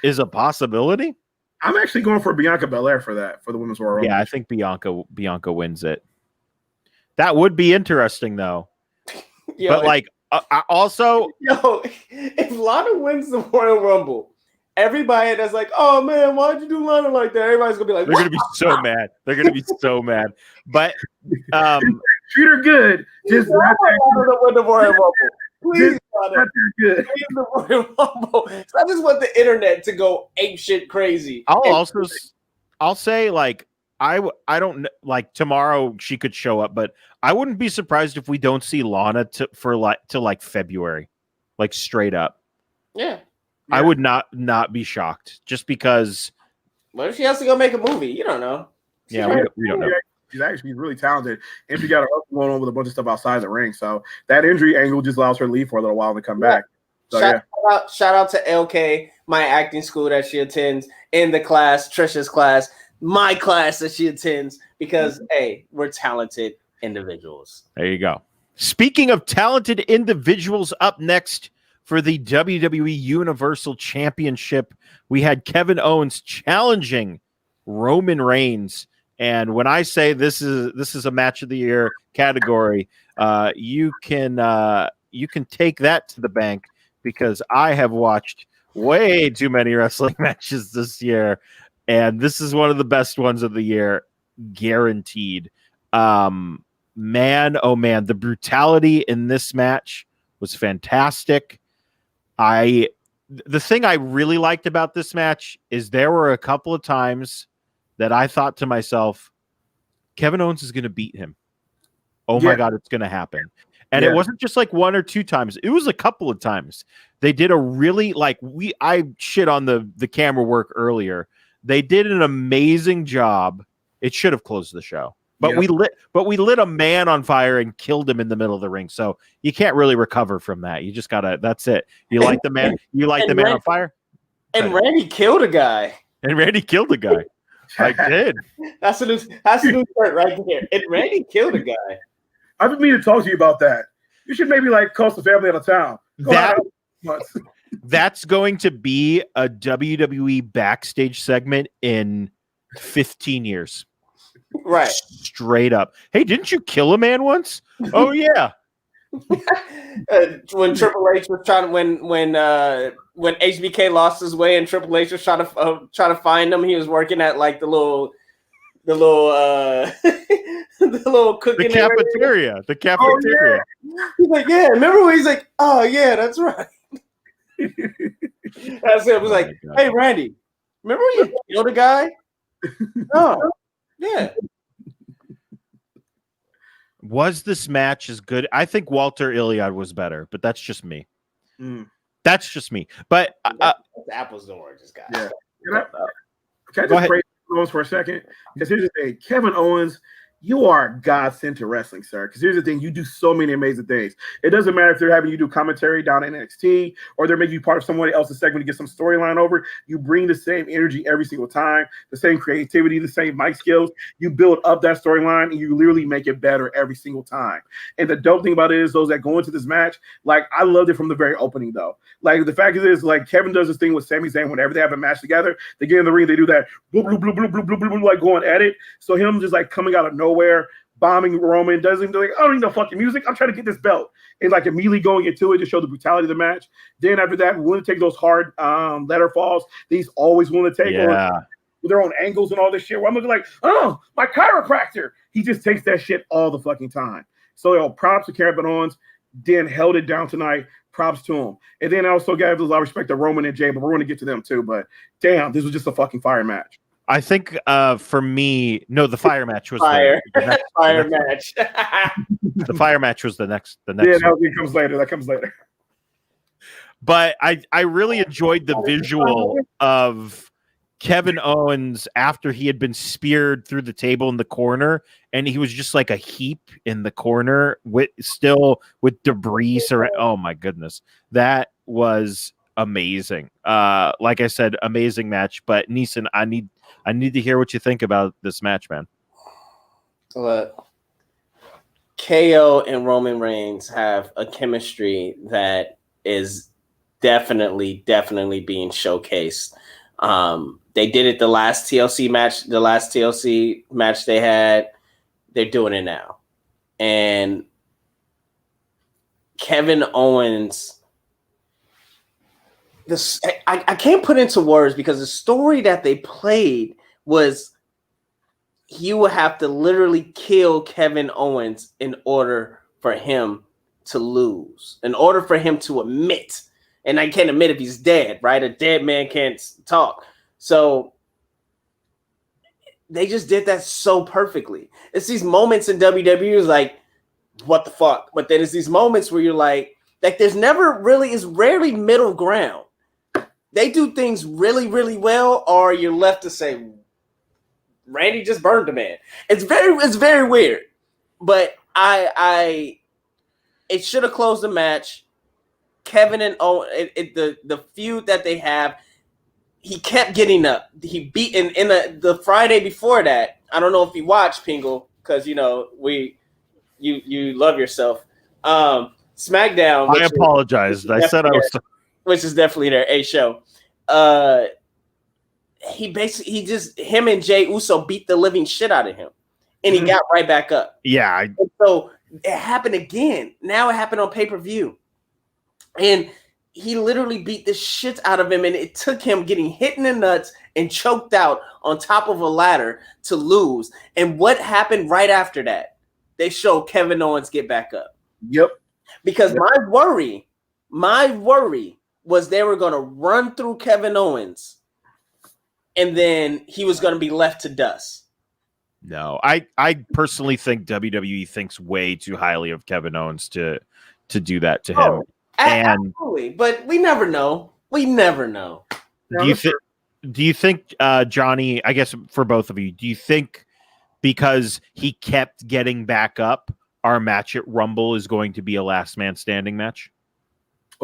is a possibility? I'm actually going for Bianca Belair for the Women's Royal Rumble. Yeah, I think Bianca wins it. That would be interesting though. But like also, if Lana wins the Royal Rumble, everybody that's like, "Oh man, why'd you do Lana like that?" Everybody's gonna be like, "They're gonna be so mad. They're gonna be so mad." But treat her good. Just not to win the Royal Rumble. Please, Lana. Good. Please, the Royal Rumble. So I just want the internet to go ape shit crazy. I'll say like I don't like tomorrow she could show up, but I wouldn't be surprised if we don't see Lana till February, like straight up. Yeah. I would not be shocked just because. What if she has to go make a movie? You don't know. We don't know. She's actually really talented, and she got her husband going on with a bunch of stuff outside the ring. So that injury angle just allows her to leave for a little while and come back. So shout out to LK, my acting school that she attends, in the class, Trisha's class, my class that she attends, because hey, we're talented individuals. There you go. Speaking of talented individuals, up next for the WWE Universal Championship, we had Kevin Owens challenging Roman Reigns. And when I say this is a match of the year category, you can take that to the bank because I have watched way too many wrestling matches this year, and this is one of the best ones of the year, guaranteed. Man, oh man, the brutality in this match was fantastic. The thing I really liked about this match is there were a couple of times that I thought to myself, Kevin Owens is going to beat him. Oh my God, it's going to happen. And it wasn't just like one or two times. It was a couple of times. They did a really I shit on the camera work earlier. They did an amazing job. It should have closed the show. But we lit a man on fire and killed him in the middle of the ring. So you can't really recover from that. You just gotta. That's it. You like the man. You like the man on fire. And Randy killed a guy. I did. That's a new shirt right there. And Randy killed a guy. I've been meaning to talk to you about that. You should maybe cost the family out of town. That's going to be a WWE backstage segment in 15 years. Right. Straight up. Hey, didn't you kill a man once? Oh yeah. When Triple H was trying to when HBK lost his way and Triple H was trying to find him, he was working at like the little the little cooking cafeteria. The cafeteria. Oh, yeah. He's like, yeah. Remember when he's like, oh yeah, that's right. That's it. It was like, hey Randy, remember when you killed a guy? Oh, yeah. Was this match as good? I think Walter Iliad was better, but that's just me. That's just me. But that's apples to oranges, guys. Yeah. Can I just praise Owens for a second? Because here's the thing, Kevin Owens, you are a godsend to wrestling, sir. Because here's the thing, you do so many amazing things. It doesn't matter if they're having you do commentary down in NXT or they're making you part of somebody else's segment to get some storyline over. You bring the same energy every single time, the same creativity, the same mic skills. You build up that storyline and you literally make it better every single time. And the dope thing about it is those that go into this match, like I loved it from the very opening though. Like the fact is like Kevin does this thing with Sami Zayn whenever they have a match together, they get in the ring, they do that bloop, bloop, bloop, bloop, bloop, bloop, bloop, like going at it. So him just like coming out of nowhere, bombing Roman, doesn't like, I don't need no fucking music. I'm trying to get this belt. And like immediately going into it to show the brutality of the match. Then after that, willing to take those hard letter falls. He's always willing to take with their own angles and all this shit. Where I'm looking like, oh, my chiropractor. He just takes that shit all the fucking time. So props to Kevin Owens. Then held it down tonight. Props to him. And then I also gave a lot of respect to Roman and Jay, but we're going to get to them too. But damn, this was just a fucking fire match. I think for me, no, the fire match was fire. The fire match. The fire match was the next. Yeah, that comes later. That comes later. But I really enjoyed the visual of Kevin Owens after he had been speared through the table in the corner, and he was just like a heap in the corner with debris. Oh my goodness, that was amazing. Like I said, amazing match. But Neeson, I need to hear what you think about this match, man. Look, KO and Roman Reigns have a chemistry that is definitely being showcased. They did it the last TLC match they had. They're doing it now. And Kevin Owens, I can't put into words because the story that they played was you would have to literally kill Kevin Owens in order for him to lose, in order for him to admit. And I can't admit if he's dead, right? A dead man can't talk. So they just did that so perfectly. It's these moments in WWE is like, what the fuck? But then it's these moments where you're like there's rarely middle ground. They do things really, really well, or you're left to say, Randy just burned a man. It's very weird. But it should have closed the match. Kevin and Owen, the feud that they have, he kept getting up. He beat in the Friday before that. I don't know if you watched Pingle because you love yourself. SmackDown. I apologized. I said I was, which is definitely their A show. Him and Jey Uso beat the living shit out of him, and he got right back up. Yeah. So it happened again. Now it happened on pay-per-view. And he literally beat the shit out of him, and it took him getting hit in the nuts and choked out on top of a ladder to lose. And what happened right after that? They showed Kevin Owens get back up. Yep. Because my worry was they were going to run through Kevin Owens, and then he was going to be left to dust. No, I personally think WWE thinks way too highly of Kevin Owens to do that to him. Absolutely, but we never know. Do you think, Johnny? I guess for both of you, do you think because he kept getting back up, our match at Rumble is going to be a last man standing match?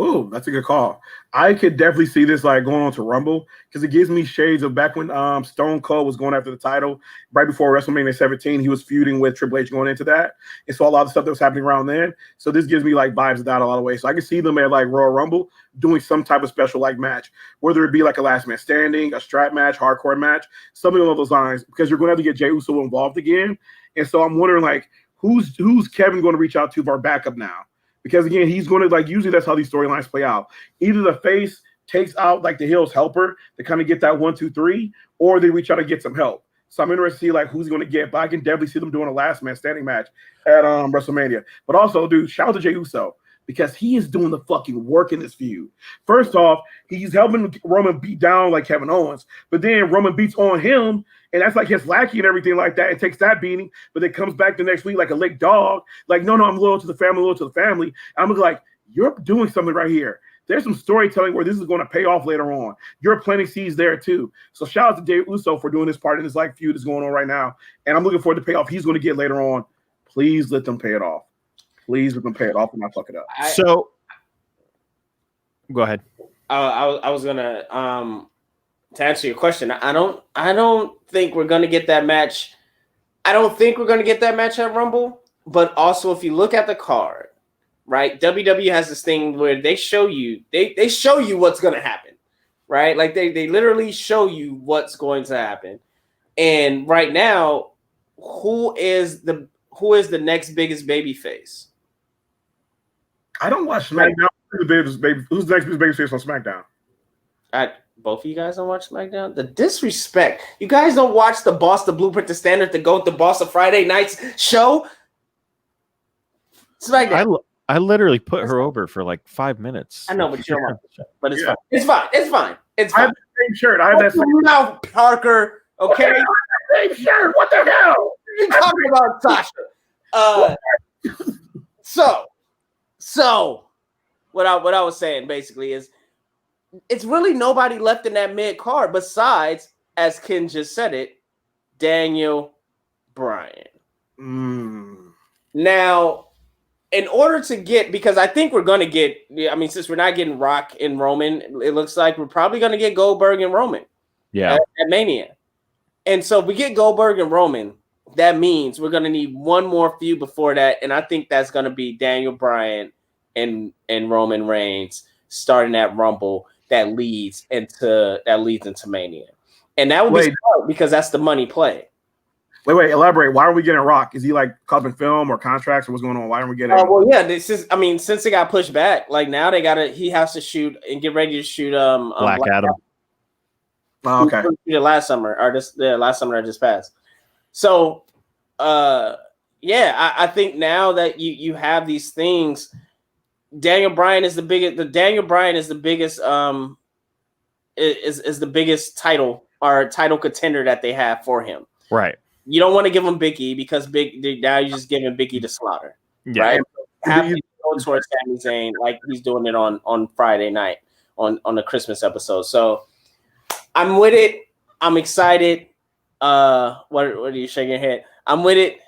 Oh, that's a good call. I could definitely see this like going on to Rumble because it gives me shades of back when Stone Cold was going after the title right before WrestleMania 17. He was feuding with Triple H going into that, and so a lot of stuff that was happening around then. So this gives me like vibes of that a lot of ways. So I can see them at like Royal Rumble doing some type of special like match, whether it be like a last man standing, a strap match, hardcore match, something along those lines. Because you're going to have to get Jey Uso involved again, and so I'm wondering like who's Kevin going to reach out to for our backup now. Because again, he's going to like usually that's how these storylines play out. Either the face takes out like the heel's helper to kind of get that 1, 2, 3, or they reach out to get some help. So I'm interested to see like who's going to get. But I can definitely see them doing a last man standing match at WrestleMania. But also, dude, shout out to Jey Uso because he is doing the fucking work in this feud. First off, he's helping Roman beat down like Kevin Owens, but then Roman beats on him, and that's like his lackey and everything like that. It takes that beating, but then comes back the next week like a lick dog. Like, no, I'm loyal to the family, loyal to the family. And I'm like, you're doing something right here. There's some storytelling where this is going to pay off later on. You're planting seeds there too. So shout out to Jey Uso for doing this part in this like feud that's going on right now. And I'm looking forward to the payoff he's going to get later on. Please let them pay it off. Please let them pay it off and not fuck it up. So go ahead. I was gonna to answer your question. I don't think we're gonna get that match. I don't think we're gonna get that match at Rumble. But also, if you look at the card, right? WWE has this thing where they show you they show you what's gonna happen, right? Like they literally show you what's going to happen. And right now, who is the next biggest baby face? I don't watch SmackDown. Who's the next biggest babyface on SmackDown? Both of you guys don't watch SmackDown? The disrespect. You guys don't watch the Boss, the Blueprint, the Standard, the GOAT, the Boss of Friday Night's show? SmackDown. I literally put her over for like 5 minutes. I know, but you don't watch the show. But it's fine. It's fine. It's fine. It's fine. I have the same shirt. I have that same now, Parker. Okay? same shirt. What the hell? You're talking about Sasha. So what I was saying basically is it's really nobody left in that mid card besides, as Ken just said it, Daniel Bryan. Now, in order to get, because I think we're going to get, I mean, since we're not getting Rock and Roman, it looks like we're probably going to get Goldberg and Roman. Yeah. At Mania. And so if we get Goldberg and Roman, that means we're going to need one more feud before that. And I think that's going to be Daniel Bryan and Roman Reigns starting that Rumble that leads into Mania. And that would be smart because that's the money play. Wait, elaborate. Why are we getting Rock? Is he like caught in film or contracts or what's going on? Why aren't we getting well, yeah, this is, I mean, since it got pushed back, like now he has to shoot and get ready to shoot Black Adam. Oh, okay. Last summer that just passed. So I think now that you have these things, Daniel Bryan is the biggest is the biggest title or title contender that they have for him. Right. You don't want to give him Big E because now you're just giving Big E to slaughter. Yeah. Right. Have him go towards Sami Zayn like he's doing it on Friday night on the Christmas episode. So I'm with it. I'm excited. What are you shaking your head? I'm with it.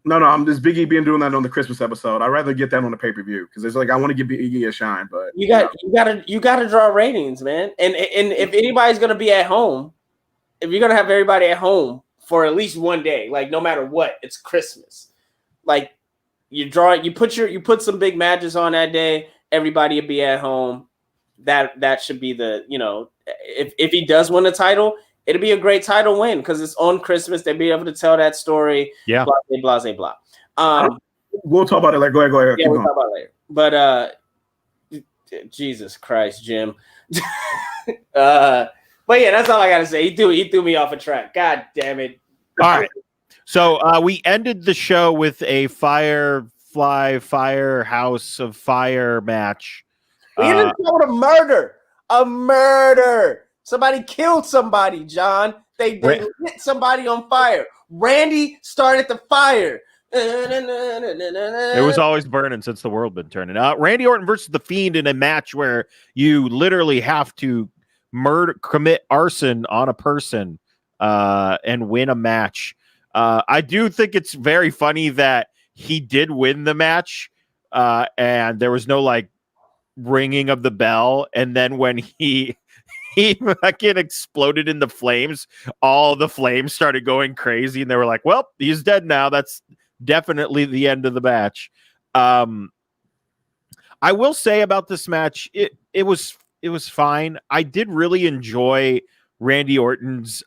No, I'm just Big E being doing that on the Christmas episode. I'd rather get that on the pay-per-view because it's like I want to give Big E a shine, but you gotta draw ratings, man. And if anybody's gonna be at home, if you're gonna have everybody at home for at least one day, like no matter what, it's Christmas. Like you put some big matches on that day, everybody will be at home. That should be the, if he does win the title, it'll be a great title win because it's on Christmas. They'll be able to tell that story. Yeah. Blah. We'll talk about it later. Go ahead. Yeah, we'll talk about it later. But Jesus Christ, Jim. But yeah, that's all I gotta say. He threw me off a track. God damn it. All right. So we ended the show with a Firehouse of Fire match. We ended the show with a murder. Somebody killed somebody, John. They lit somebody on fire. Randy started the fire. It was always burning since the world been turning. Randy Orton versus the Fiend in a match where you literally have to commit arson on a person and win a match. I do think it's very funny that he did win the match and there was no ringing of the bell, and then when he fucking exploded in the flames, all the flames started going crazy, and they were like, well, he's dead now. That's definitely the end of the match. I will say about this match, it was fine. I did really enjoy Randy Orton's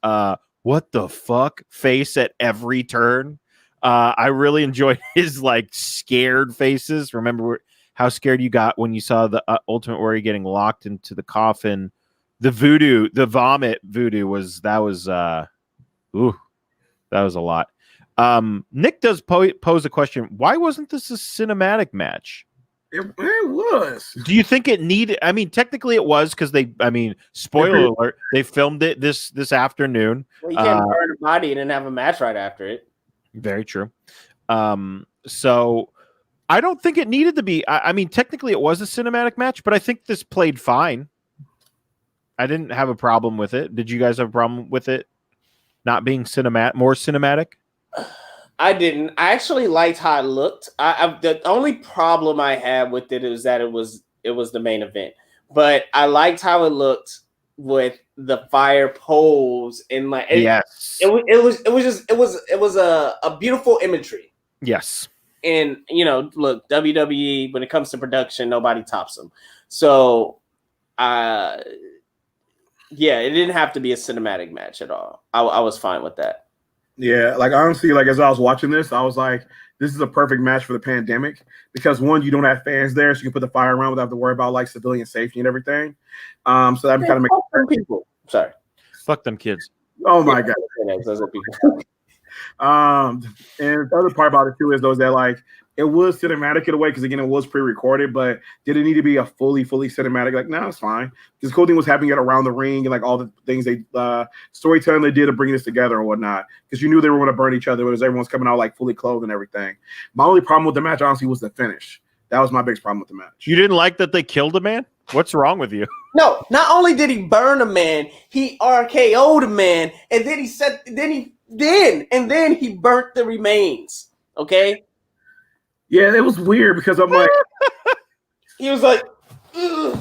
what the fuck face at every turn. I really enjoyed his like scared faces. Remember how scared you got when you saw the Ultimate Warrior getting locked into the coffin? The vomit voodoo was a lot. Nick does pose a question. Why wasn't this a cinematic match? It was. Do you think it needed? I mean, technically it was because spoiler alert, they filmed it this afternoon. Well, you can't burn a body and then have a match right after it. Very true. So I don't think it needed to be. I mean, technically it was a cinematic match, but I think this played fine. I didn't have a problem with it. Did you guys have a problem with it not being more cinematic? I didn't. I actually liked how it looked. The only problem I had with it is that it was the main event, but I liked how it looked with the fire poles and like yes, it was a beautiful imagery. Yes, and look, WWE when it comes to production, nobody tops them. So, yeah, it didn't have to be a cinematic match at all. I was fine with that. Yeah, like honestly, like as I was watching this, I was like, this is a perfect match for the pandemic because one, you don't have fans there, so you can put the fire around without have to worry about like civilian safety and everything. So that kind of makes people. Sorry, fuck them kids. Oh my god. And the other part about it too is those that like it was cinematic in a way because again it was pre-recorded, but did it need to be a fully cinematic? Like, no, it's fine. This cool thing was happening at around the ring and like all the things they storytelling they did to bring this together and whatnot because you knew they were going to burn each other because everyone's coming out like fully clothed and everything. My only problem with the match honestly was the finish. That was my biggest problem with the match. You didn't like that they killed a man? What's wrong with you? No, not only did he burn a man, he RKO'd a man, and then he burnt the remains. Okay. Yeah, it was weird because I'm like, he was like, ugh.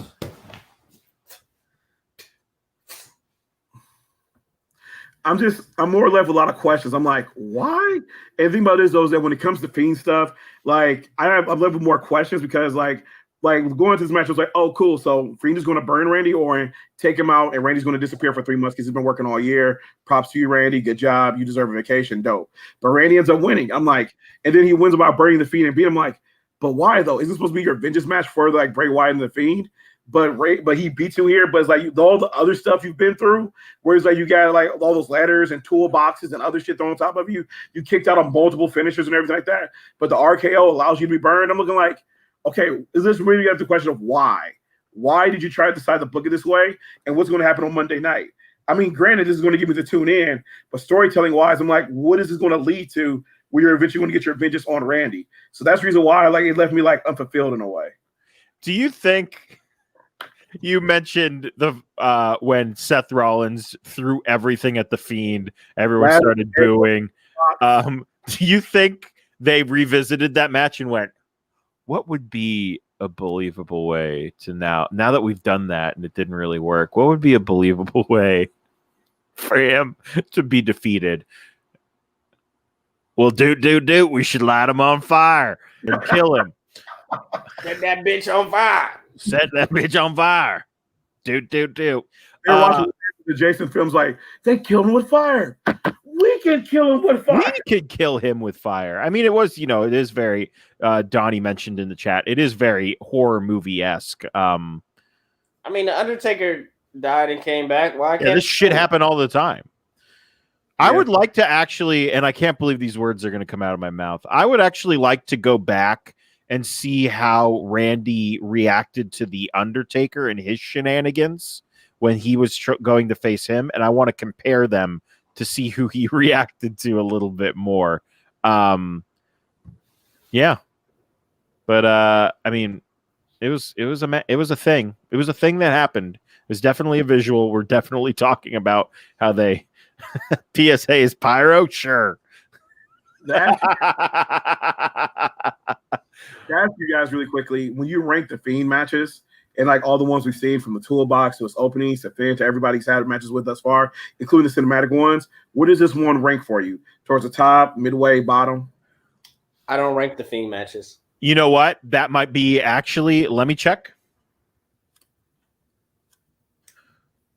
I'm more left with a lot of questions. I'm like, why? And the thing about it is, though, is that when it comes to Fiend stuff, like I'm left with more questions because like going to this match, I was like, oh, cool. So Fiend is going to burn Randy Orton, take him out, and Randy's going to disappear for 3 months because he's been working all year. Props to you, Randy. Good job. You deserve a vacation. Dope. But Randy ends up winning. I'm like, and then he wins about burning the Fiend and beat him. Like, but why though? Is this supposed to be your vengeance match for like Bray Wyatt and the Fiend? But he beats you here. But it's like all the other stuff you've been through, where it's like you got like all those ladders and toolboxes and other shit thrown on top of you. You kicked out on multiple finishers and everything like that. But the RKO allows you to be burned. I'm looking like, okay, is this really the question of why? Why did you try to decide to book it this way? And what's going to happen on Monday night? I mean, granted, this is going to give me the tune in, but storytelling wise, I'm like, what is this going to lead to where you're eventually going to get your vengeance on Randy? So that's the reason why like it left me like unfulfilled in a way. Do you think you mentioned the when Seth Rollins threw everything at the Fiend, everyone started booing. Do you think they revisited that match and went, what would be a believable way to now that we've done that and it didn't really work, what would be a believable way for him to be defeated? Well, dude, we should light him on fire and kill him. Set that bitch on fire. Set that bitch on fire. Dude. They're watching the Jason films like, they killed him with fire. We can kill him with fire. We could kill him with fire. I mean, it was, it is very, Donnie mentioned in the chat, it is very horror movie-esque. I mean, the Undertaker died and came back. Why can't this shit happen all the time? Yeah. I would like to actually, and I can't believe these words are going to come out of my mouth. I would actually like to go back and see how Randy reacted to the Undertaker and his shenanigans when he was going to face him. And I want to compare them to see who he reacted to a little bit more. Yeah. But I mean, it was a thing. It was a thing that happened. It was definitely a visual. We're definitely talking about how they PSA is pyro. Sure. Ask you guys really quickly, when you rank the Fiend matches, and like all the ones we've seen from the toolbox to its openings to Finn to everybody's had matches with thus far, including the cinematic ones, where does this one rank for you? Towards the top, midway, bottom? I don't rank the Fiend matches. You know what? That might be actually. Let me check.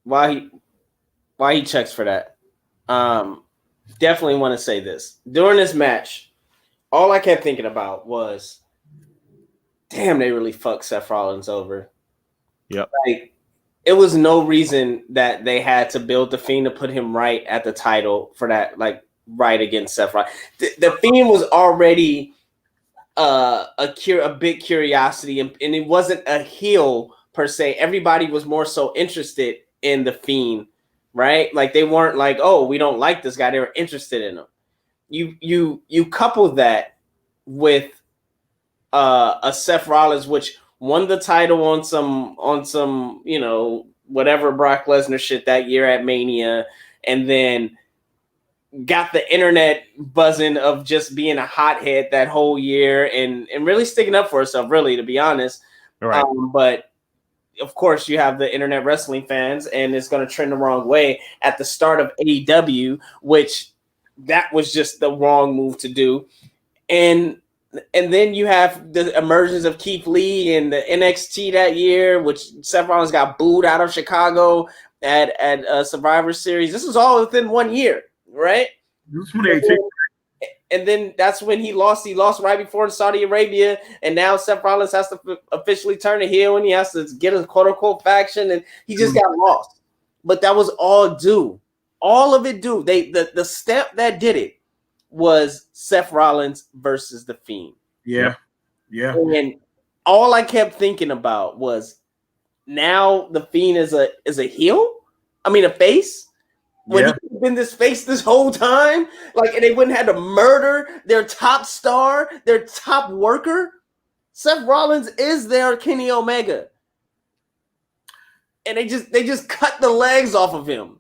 Why he checks for that? Definitely want to say this. During this match, all I kept thinking about was, damn, they really fucked Seth Rollins over. Yep. Like, it was no reason that they had to build the Fiend to put him right at the title for that, like, right against Seth Rollins. The Fiend was already a big curiosity, and it wasn't a heel per se. Everybody was more so interested in the Fiend, right? Like, they weren't like, oh, we don't like this guy. They were interested in him. You couple that with a Seth Rollins, which won the title on some whatever Brock Lesnar shit that year at Mania, and then got the internet buzzing of just being a hothead that whole year and really sticking up for herself, really, to be honest. Right. But of course, you have the internet wrestling fans, and it's going to trend the wrong way at the start of AEW, which that was just the wrong move to do. And then you have the emergence of Keith Lee and the NXT that year, which Seth Rollins got booed out of Chicago at Survivor Series. This was all within 1 year, right? This was 2018. And then that's when he lost. He lost right before in Saudi Arabia, and now Seth Rollins has to officially turn a heel, and he has to get a quote-unquote faction, and he just got lost. But that was all due. All of it due. The step that did it was Seth Rollins versus The Fiend. Yeah. And all I kept thinking about was, now The Fiend is a heel? I mean, a face? When he's been this face this whole time, like, and they wouldn't have to murder their top star, their top worker. Seth Rollins is their Kenny Omega, and they just cut the legs off of him.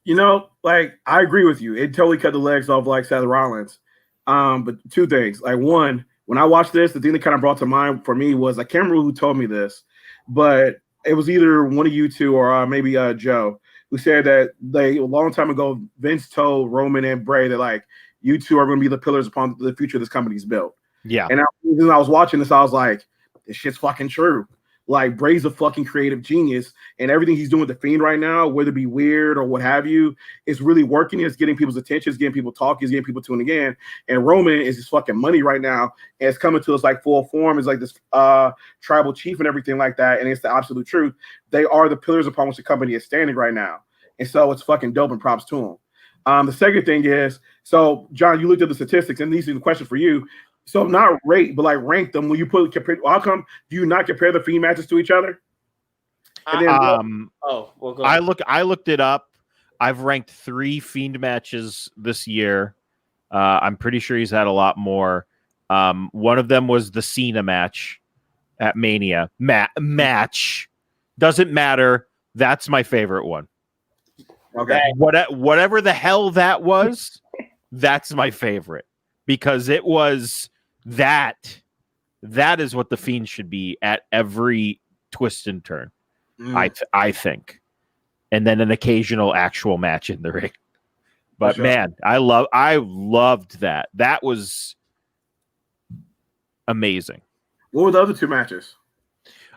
You know, like, I agree with you. It totally cut the legs off like Seth Rollins. But two things. Like, one, when I watched this, the thing that kind of brought to mind for me was, I can't remember who told me this, but it was either one of you two or maybe Joe, who said that a long time ago, Vince told Roman and Bray that, like, you two are going to be the pillars upon the future this company's built. Yeah. And when I was watching this, I was like, this shit's fucking true. Like, Bray's a fucking creative genius, and everything he's doing with The Fiend right now, whether it be weird or what have you, is really working. It's getting people's attention. It's getting people talking. It's getting people tuning in. And Roman is his fucking money right now, and it's coming to us like full form. It's like this tribal chief and everything like that, and it's the absolute truth. They are the pillars upon which the company is standing right now, and so it's fucking dope, and props to them. The second thing is, so John, you looked at the statistics, and these are the questions for you. So not rate, but like rank them. When you compare, how come do you not compare the Fiend matches to each other? And then, I looked it up. I've ranked 3 Fiend matches this year. I'm pretty sure he's had a lot more. One of them was the Cena match at Mania. Match doesn't matter. That's my favorite one. Okay. Whatever the hell that was, that's my favorite, because it was that is what the Fiend should be at every twist and turn. I think. And then an occasional actual match in the ring. But sure. Man, I loved that. That was amazing. What were the other 2 matches?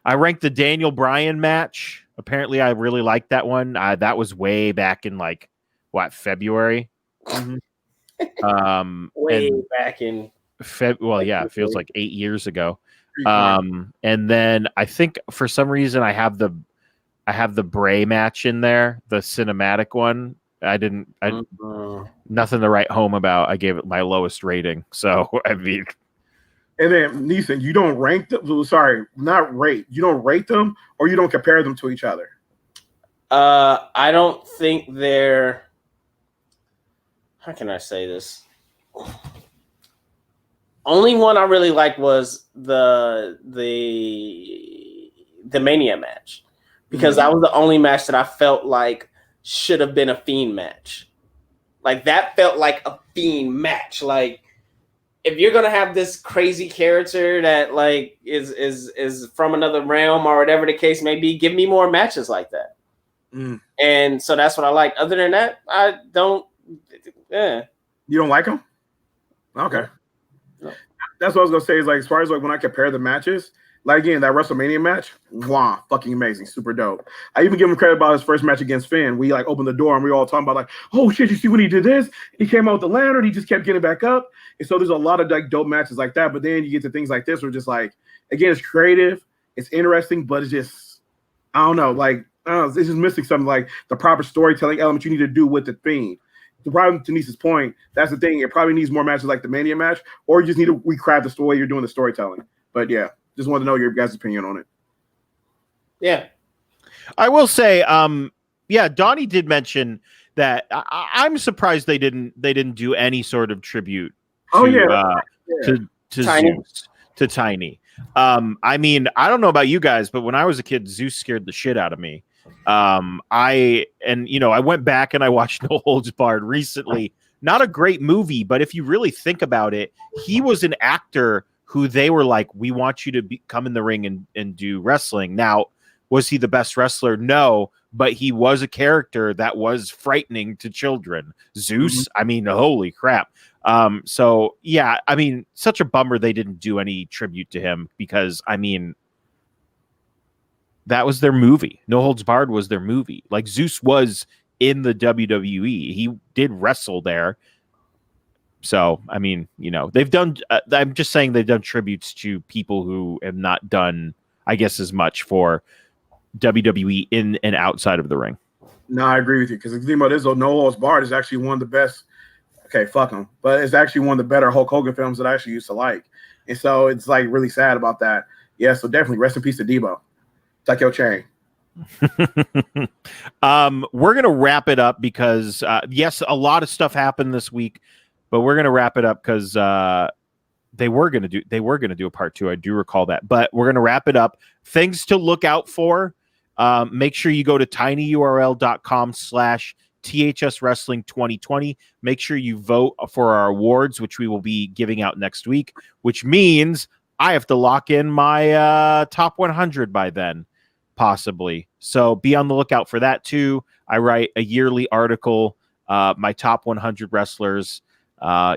I ranked the Daniel Bryan match. Apparently I really liked that one. That was way back in February. Mm-hmm. Back in it feels like 8 years ago. And then I think for some reason I have the Bray match in there, the cinematic one. Nothing to write home about. I gave it my lowest rating. So I mean, and then Neeson, you don't rank them. Sorry, not rate. You don't rate them, or you don't compare them to each other. I don't think they're. How can I say this? Only one I really liked was the Mania match, because that was the only match that I felt like should have been a Fiend match. Like, that felt like a Fiend match. Like, if you're gonna have this crazy character that like is from another realm or whatever the case may be, give me more matches like that. And so that's what I like. Other than that, I don't. Yeah. You don't like him? Okay. No. That's what I was gonna say. Is like as far as like when I compare the matches, like again that WrestleMania match, wow, fucking amazing, super dope. I even give him credit about his first match against Finn. We like opened the door and we all talking about like, oh shit, you see when he did this? He came out with the lantern, he just kept getting back up. And so there's a lot of like dope matches like that. But then you get to things like this where just like again, it's creative, it's interesting, but it's just I don't know, like it's just missing something like the proper storytelling element you need to do with the Fiend. The problem, to Nisa's point, that's the thing. It probably needs more matches like the Mania match, or you just need to recraft the way you're doing the storytelling. But yeah, just want to know your guys' opinion on it. Yeah, I will say, yeah, Donnie did mention that. I'm surprised they didn't do any sort of tribute. To Tiny. Zeus, to Tiny. I mean, I don't know about you guys, but when I was a kid, Zeus scared the shit out of me. I went back and I watched No Holds Barred recently. Not a great movie, but if you really think about it, he was an actor who they were like, we want you to come in the ring and do wrestling. Now, was he the best wrestler? No, but he was a character that was frightening to children. Zeus, I mean, holy crap. So yeah, I mean, such a bummer they didn't do any tribute to him because I mean, that was their movie. No Holds Barred was their movie. Like Zeus was in the WWE. He did wrestle there. So, I mean, they've done, I'm just saying they've done tributes to people who have not done, I guess, as much for WWE in and outside of the ring. No, I agree with you. Because the thing about this, No Holds Barred is actually one of the best. Okay, fuck him. But it's actually one of the better Hulk Hogan films that I actually used to like. And so it's like really sad about that. Yeah, so definitely rest in peace to Debo. Tuck your chain. We're gonna wrap it up because yes, a lot of stuff happened this week, but we're gonna wrap it up because they were gonna do a part 2. I do recall that, but we're gonna wrap it up. Things to look out for. Make sure you go to tinyurl.com/THS Wrestling 2020. Make sure you vote for our awards, which we will be giving out next week, which means I have to lock in my top 100 by then. Possibly. So be on the lookout for that too. I write a yearly article, my top 100 wrestlers.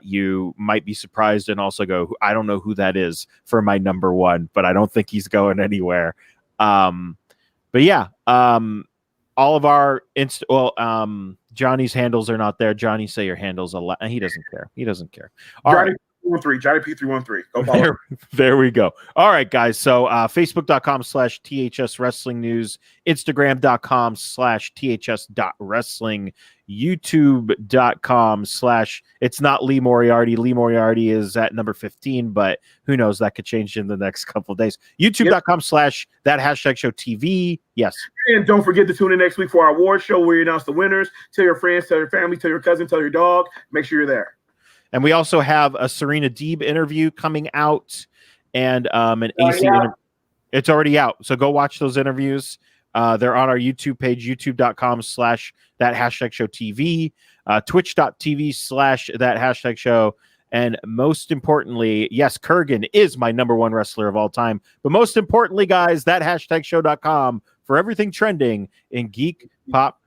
You might be surprised and also go, I don't know who that is for my number 1, but I don't think he's going anywhere. But yeah, all of our Johnny's handles are not there. Johnny, say your handles a lot. He doesn't care. All Johnny right. Johnny P313. Go follow. There we go. All right, guys. So Facebook.com/THS Wrestling News, Instagram.com/THS.Wrestling, YouTube.com/ it's not Lee Moriarty. Lee Moriarty is at number 15, but who knows? That could change in the next couple of days. YouTube.com/ that hashtag show TV. Yes. And don't forget to tune in next week for our award show where we announce the winners. Tell your friends, tell your family, tell your cousin, tell your dog. Make sure you're there. And we also have a Serena Deeb interview coming out and an AC interview. It's already out. So go watch those interviews. They're on our YouTube page, youtube.com/ that hashtag show TV, twitch.tv/ that hashtag show. And most importantly, yes, Kurgan is my number 1 wrestler of all time. But most importantly, guys, that hashtag show.com for everything trending in geek, pop,